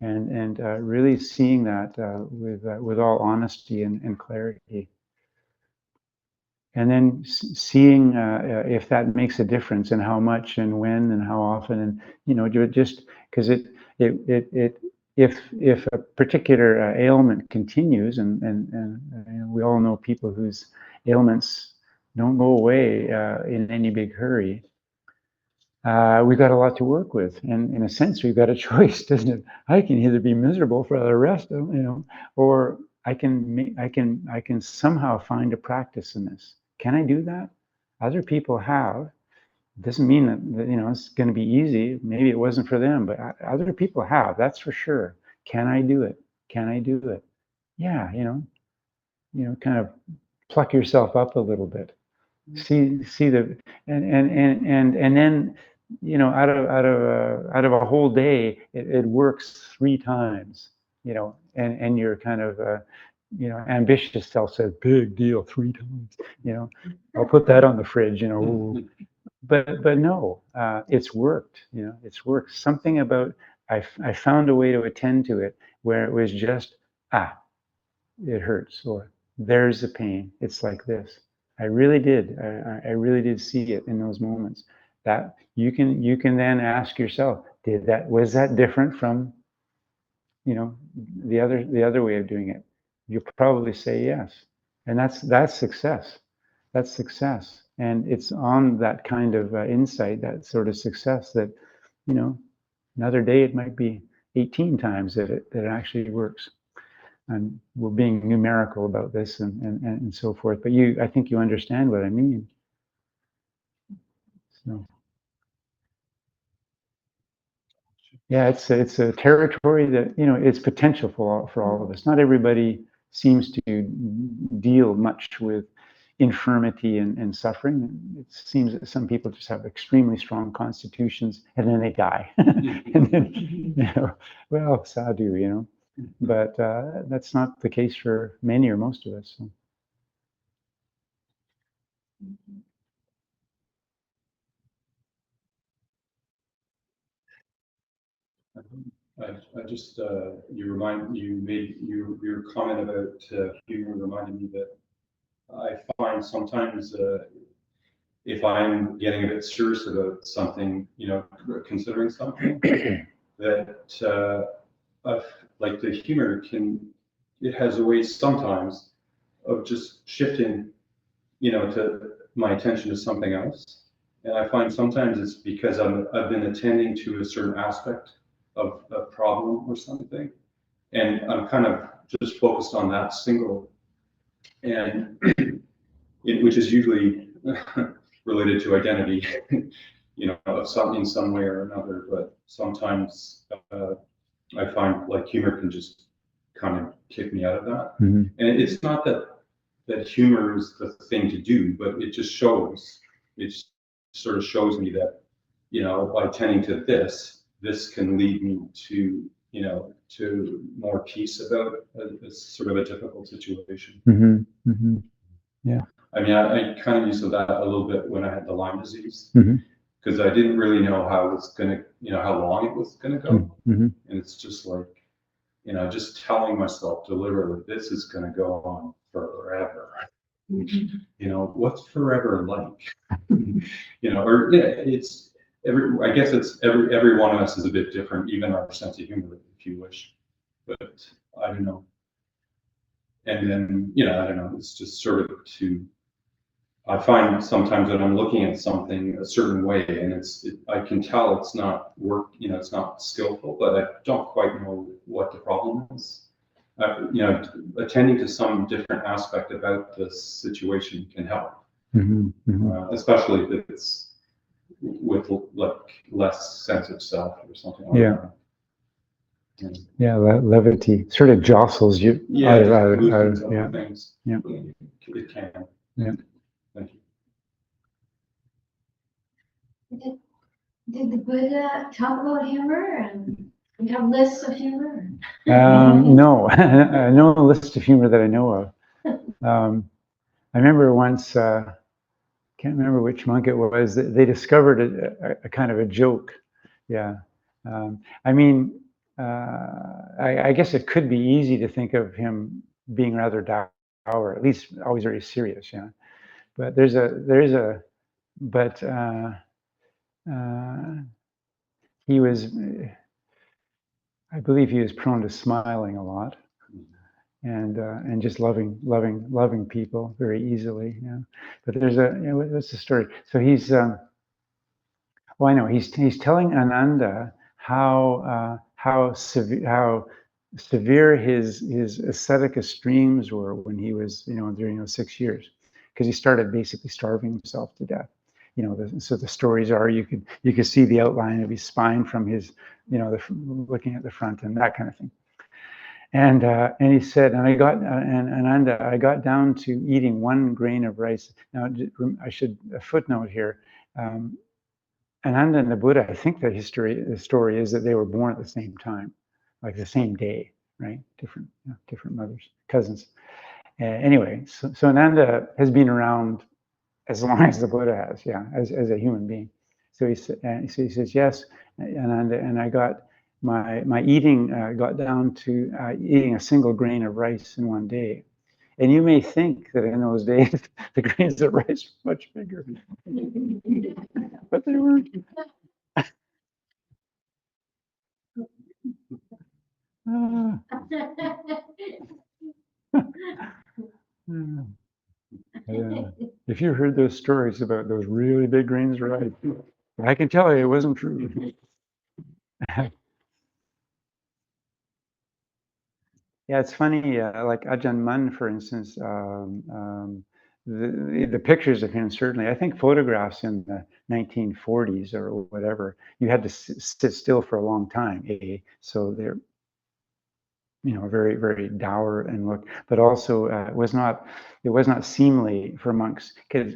And really seeing that with all honesty and clarity. And then seeing if that makes a difference, and how much and when and how often, and just because if a particular ailment continues, and we all know people whose ailments don't go away in any big hurry, we've got a lot to work with, and in a sense we've got a choice, doesn't it? I can either be miserable for the rest of, or I can somehow find a practice in this. Can I do that? Other people have. It doesn't mean that it's going to be easy. Maybe it wasn't for them, but other people have. That's for sure. Can I do it? Can I do it? Yeah, kind of pluck yourself up a little bit. See the and then out of a whole day, it works 3 times. And you're kind of ambitious self says, big deal, 3 times. I'll put that on the fridge. But no, it's worked. It's worked. Something about I found a way to attend to it where it was just it hurts, or there's the pain. It's like this. I really did. I really did see it in those moments. That you can then ask yourself, was that different from the other way of doing it? You'll probably say yes, and that's success. That's success, and it's on that kind of insight, that sort of success, that another day it might be 18 times that it actually works. And we're being numerical about this and so forth, but I think you understand what I mean. So yeah, it's a territory that it's potential for all of us. Not everybody seems to deal much with infirmity and suffering. It seems that some people just have extremely strong constitutions, and then they die. And then well, sadhu, but that's not the case for many or most of us. So. I just your comment about humor reminded me that I find sometimes if I'm getting a bit serious about something, considering something, that like the humor it has a way sometimes of just shifting to my attention to something else. And I find sometimes it's because I've been attending to a certain aspect of a problem or something, and I'm kind of just focused on that single, and which is usually related to identity, of something in some way or another. But sometimes I find like humor can just kind of kick me out of that. Mm-hmm. And it's not that humor is the thing to do, but it just shows. It sort of shows me that, by tending to this can lead me to, to more peace about a sort of a difficult situation. Mm-hmm. Mm-hmm. Yeah. I mean, I kind of used that a little bit when I had the Lyme disease, Mm-hmm. because I didn't really know how it was gonna, how long it was gonna go. Mm-hmm. And it's just like, just telling myself deliberately, this is gonna go on forever. What's forever like? Or it's I guess it's every one of us is a bit different, even our sense of humor, if you wish. But I don't know. And then, I don't know, it's just sort of I find sometimes that I'm looking at something a certain way, and I can tell it's not it's not skillful, but I don't quite know what the problem is. Attending to some different aspect about the situation can help, Mm-hmm. Mm-hmm. especially if it's with like less sense of self or something like that. Yeah, levity sort of jostles you. Yeah, yeah. Things. Yeah. It can. Yeah. Thank you. Did the Buddha talk about humor, and we have lists of humor? No, no list of humor that I know of. I remember once, can't remember which monk it was, they discovered a kind of a joke. Yeah. I mean, I guess it could be easy to think of him being rather dour, at least always very serious, yeah. But but he was, I believe he was prone to smiling a lot, and just loving people very easily, yeah. But there's what's the story? So he's, well, I know he's telling Ananda how severe his ascetic extremes were when he was, during those 6 years, because he started basically starving himself to death. So the stories are you could see the outline of his spine from his, looking at the front and that kind of thing. And he said, and Ananda, I got down to eating 1 grain of rice. Now I should footnote here. Ananda and the Buddha, I think the story is that they were born at the same time, like the same day, right? Different mothers, cousins. Anyway, so Ananda has been around as long as the Buddha has, yeah, as a human being. So he says, yes, Ananda, and I got my eating got down to eating a single grain of rice in 1 day. And you may think that in those days, the grains of rice were much bigger. But they weren't. If you heard those stories about those really big grains of rice, I can tell you it wasn't true. Yeah, it's funny, like Ajahn Mun, for instance, the pictures of him, certainly, I think photographs in the 1940s or whatever, you had to sit still for a long time. So they're, very, very dour and look, but also it was not seemly for monks, because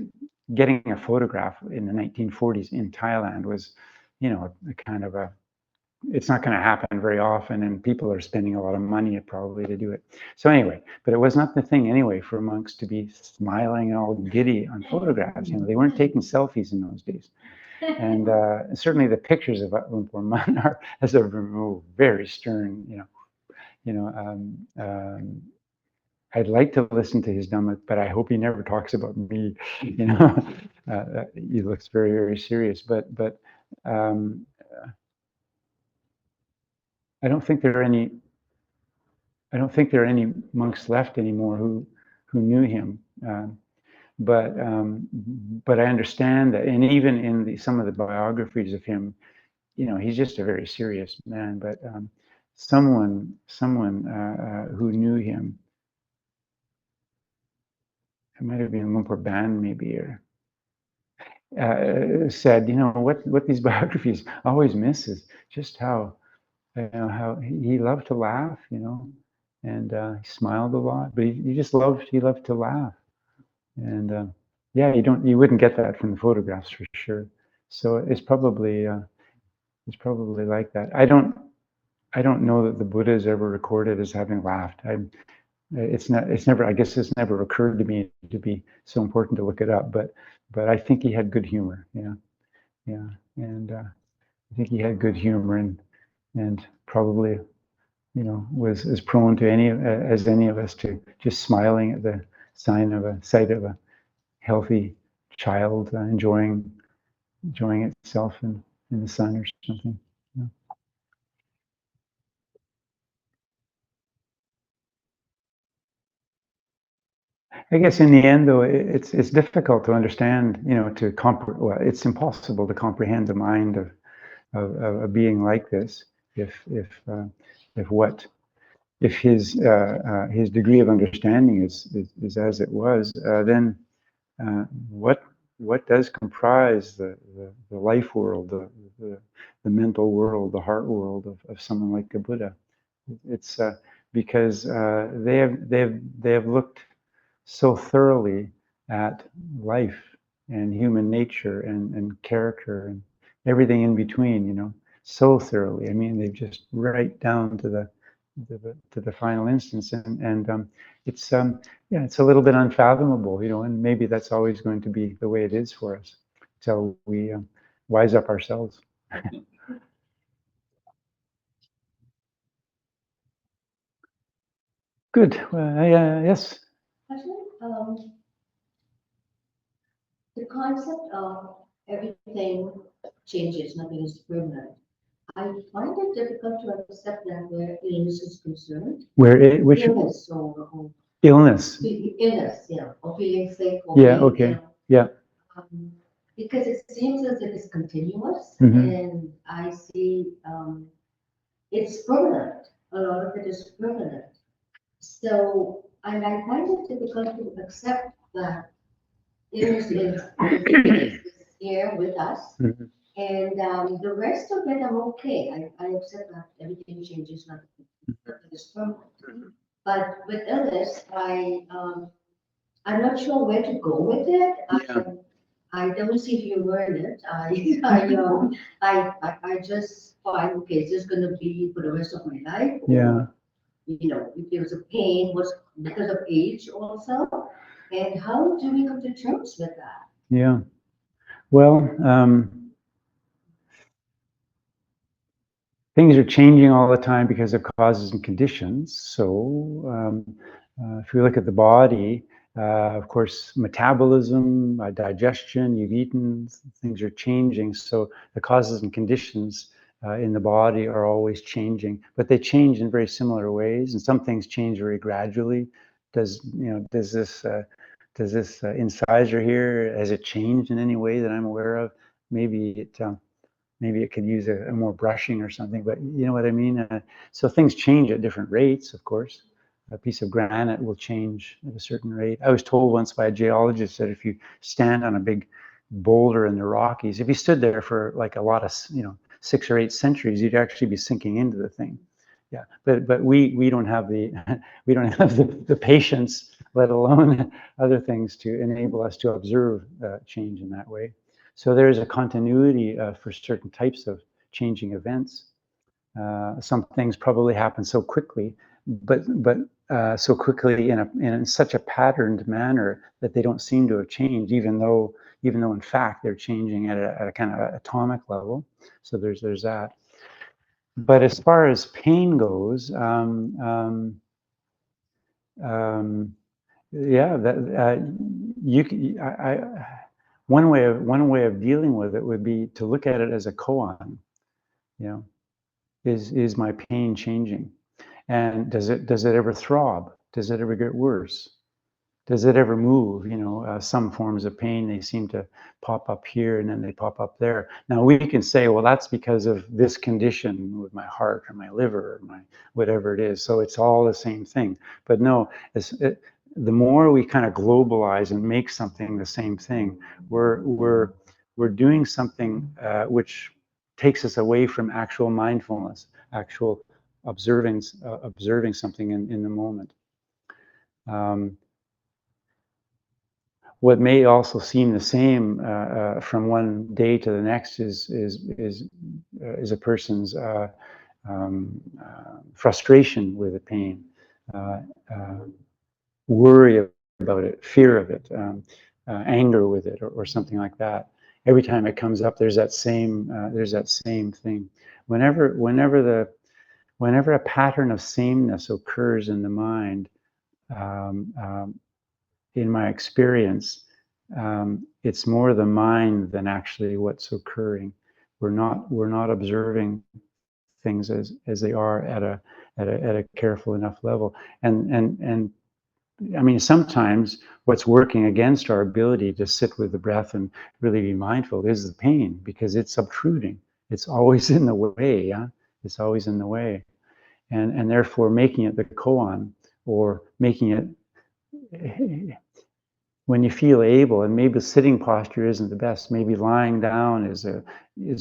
getting a photograph in the 1940s in Thailand was, a kind of it's not going to happen very often, and people are spending a lot of money probably to do it. So anyway, but it was not the thing anyway for monks to be smiling and all giddy on photographs. They weren't taking selfies in those days. And certainly the pictures of Lumpur Mun are, as a very stern, I'd like to listen to his Dhamma, but I hope he never talks about me. He looks very, very serious. But I don't think there are any monks left anymore who knew him. but I understand that, and even in some of the biographies of him, he's just a very serious man. But someone who knew him, it might have been Lumpur Band maybe, or said, what these biographies always miss is just how how he loved to laugh, and he smiled a lot, but he loved to laugh, and yeah, you wouldn't get that from the photographs for sure. So it's probably like that. I don't know that the Buddha is ever recorded as having laughed. It's never, I guess it's never occurred to me to be so important to look it up, but I think he had good humor. Yeah, and I think he had good humor, and probably was as prone to as any of us to just smiling at the sight of a healthy child enjoying itself in the sun or something. I guess in the end, though, it's difficult to understand, well, it's impossible to comprehend the mind of a being like this if his degree of understanding is as it was, then what does comprise the life world, the mental world, the heart world of someone like the Buddha? It's because they have looked so thoroughly at life and human nature and character and everything in between, so thoroughly. I mean, they've just right down to the final instance, and it's yeah, it's a little bit unfathomable, and maybe that's always going to be the way it is for us until we wise up ourselves. Good. Yes. Actually, the concept of everything changes, nothing is permanent. I find it difficult to accept that where illness is concerned. Which illness or illness? Illness, yeah, or feeling sick or Yeah. being Okay. ill. Yeah. Because it seems as if it's continuous, Mhm. and I see it's permanent. A lot of it is permanent. So, and I find it difficult to accept that illness is here with us. Mhm. And the rest of it, I'm okay. I accept that everything changes, nothing is permanent. But with illness, I'm not sure where to go with it. Yeah. I don't see humor in it. I just find, okay, is this going to be for the rest of my life? Or, Yeah. if there's a pain, was because of age also. And how do we come to terms with that? Yeah. Well, things are changing all the time because of causes and conditions. So if we look at the body, of course, metabolism, digestion, you've eaten, things are changing. So the causes and conditions in the body are always changing, but they change in very similar ways. And some things change very gradually. Does this incisor here, has it changed in any way that I'm aware of? Maybe it could use a more brushing or something, but you know what I mean? So things change at different rates, of course. A piece of granite will change at a certain rate. I was told once by a geologist that if you stand on a big boulder in the Rockies, if you stood there for like a lot of, 6 or 8 centuries, you'd actually be sinking into the thing. Yeah, but we don't have the patience, let alone other things, to enable us to observe change in that way. So there is a continuity for certain types of changing events. Some things probably happen so quickly, but so quickly in such a patterned manner that they don't seem to have changed, even though in fact they're changing at a kind of atomic level. So there's that. But as far as pain goes, yeah, one way of dealing with it would be to look at it as a koan. Is my pain changing, and does it ever throb? Does it ever get worse? Does it ever move? You know, some forms of pain, they seem to pop up here and then they pop up there. Now we can say, well, that's because of this condition with my heart or my liver or my whatever it is. So it's all the same thing. But no, the more we kind of globalize and make something the same thing, we're doing something which takes us away from actual mindfulness, actual observing something in the moment. What may also seem the same from one day to the next is a person's frustration with the pain, worry about it, fear of it, anger with it, or something like that. Every time it comes up, there's that same thing. Whenever a pattern of sameness occurs in the mind, in my experience, it's more the mind than actually what's occurring. We're not observing things as they are at a careful enough level. And I mean, sometimes what's working against our ability to sit with the breath and really be mindful is the pain, because it's obtruding. It's always in the way. Yeah, it's always in the way, and therefore making it the koan, or making it, when you feel able, and maybe the sitting posture isn't the best, maybe lying down is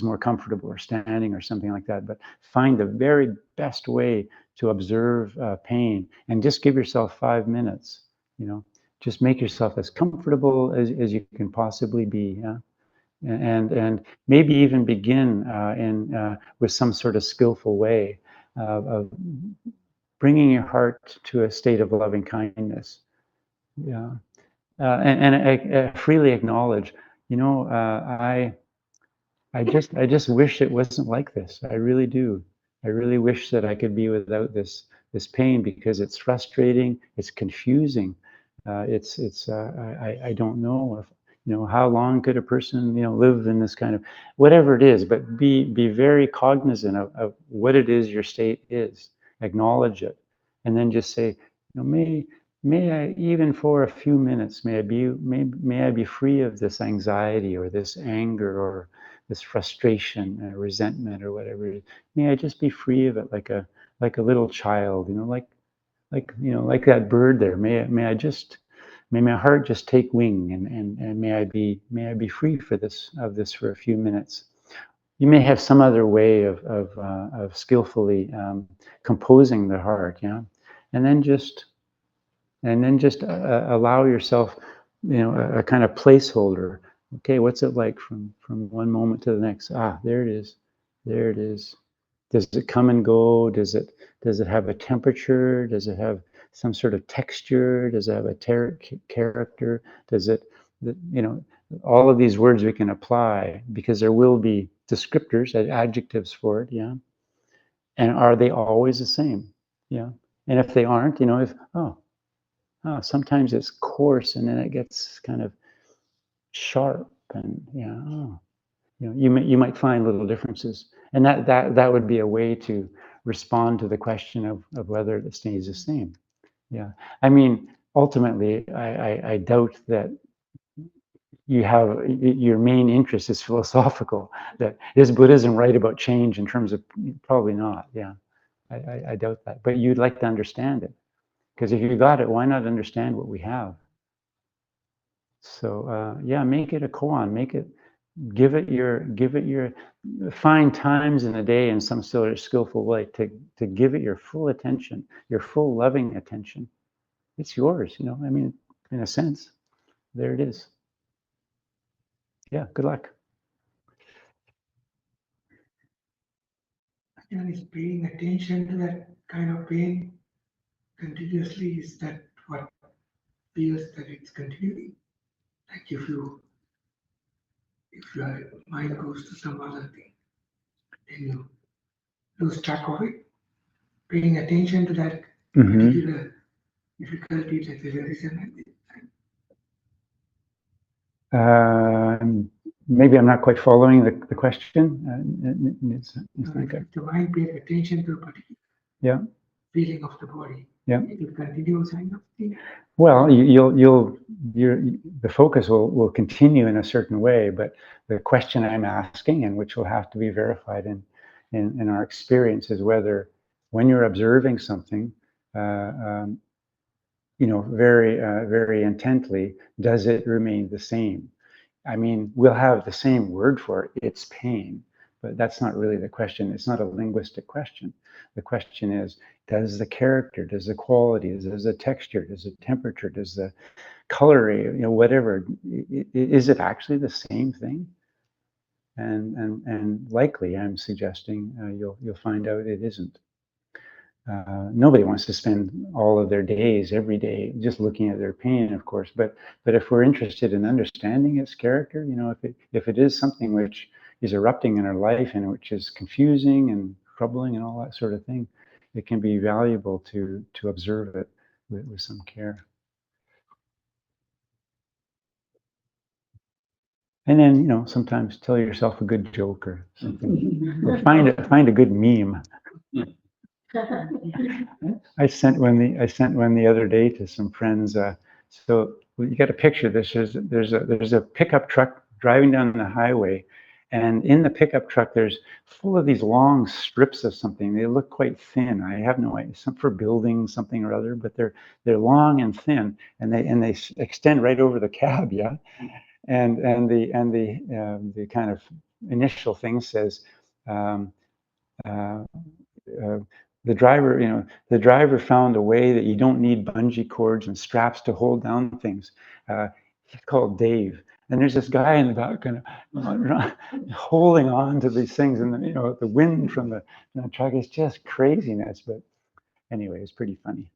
more comfortable, or standing or something like that, but find the very best way to observe pain, and just give yourself 5 minutes, you know, just make yourself as comfortable as you can possibly be, yeah? And maybe even begin with some sort of skillful way of bringing your heart to a state of loving kindness, yeah. And I freely acknowledge, you know, I just wish it wasn't like this. I really do. I really wish that I could be without this pain, because it's frustrating, it's confusing. I don't know if, you know, how long could a person, you know, live in this kind of, whatever it is, but be very cognizant of what it is your state is. Acknowledge it, and then just say, you know, may I, even for a few minutes, may I be free of this anxiety or this anger or this frustration and resentment or whatever it is. May I just be free of it, like a little child, you know, like that bird there. May my heart just take wing, and may I be free of this for a few minutes. You may have some other way of skillfully composing the heart, yeah, and then just allow yourself, you know, a kind of placeholder. Okay, what's it like from one moment to the next? Ah, there it is. Does it come and go? Does it have a temperature? Does it have some sort of texture? Does it have a character? Does it, you know, all of these words we can apply, because there will be descriptors, adjectives for it, yeah. And are they always the same? Yeah. And if they aren't, you know, sometimes it's coarse, and then it gets kind of sharp, and you know, you might find little differences, and that would be a way to respond to the question of whether it stays the same. Yeah, I mean, ultimately, I doubt that your main interest is philosophical. That is Buddhism right about change in terms of, probably not. Yeah, I doubt that. But you'd like to understand it. Because if you got it, why not understand what we have? So yeah, make it a koan. Give it your, find times in the day in some sort of skillful way to give it your full attention, your full loving attention. It's yours, you know. I mean, in a sense, there it is. Yeah, good luck. And is paying attention to that kind of pain continuously, is that what feels that it's continuing? Like if your mind goes to some other thing, then you lose track of it. Paying attention to that particular difficulty that there is Maybe I'm not quite following the question. If the mind pays attention to a particular feeling of the body, Yeah. It will continue kind of thing. Well, the focus will continue in a certain way, but the question I'm asking, and which will have to be verified in our experience, is whether when you're observing something, very intently, does it remain the same? I mean, we'll have the same word for it, it's pain, but that's not really the question. It's not a linguistic question. The question is, does the character, does the quality, does the texture, does the temperature, does the color, whatever, is it actually the same thing? And likely, I'm suggesting you'll find out it isn't. Nobody wants to spend all of their days, every day, just looking at their pain, of course. But if we're interested in understanding its character, if it is something which is erupting in our life and which is confusing and troubling and all that sort of thing, it can be valuable to observe it with some care. And then, sometimes tell yourself a good joke or something, or find a good meme. I sent one the other day to some friends. So you got a picture. There's a pickup truck driving down the highway, and in the pickup truck there's full of these long strips of something. They look quite thin. I have no idea, some for building something or other, but they're long and thin, and they extend right over the cab. Yeah, and the kind of initial thing says. The driver found a way that you don't need bungee cords and straps to hold down things. He's called Dave, and there's this guy in the back kind of holding on to these things, and the wind from the truck is just craziness. But anyway, it's pretty funny.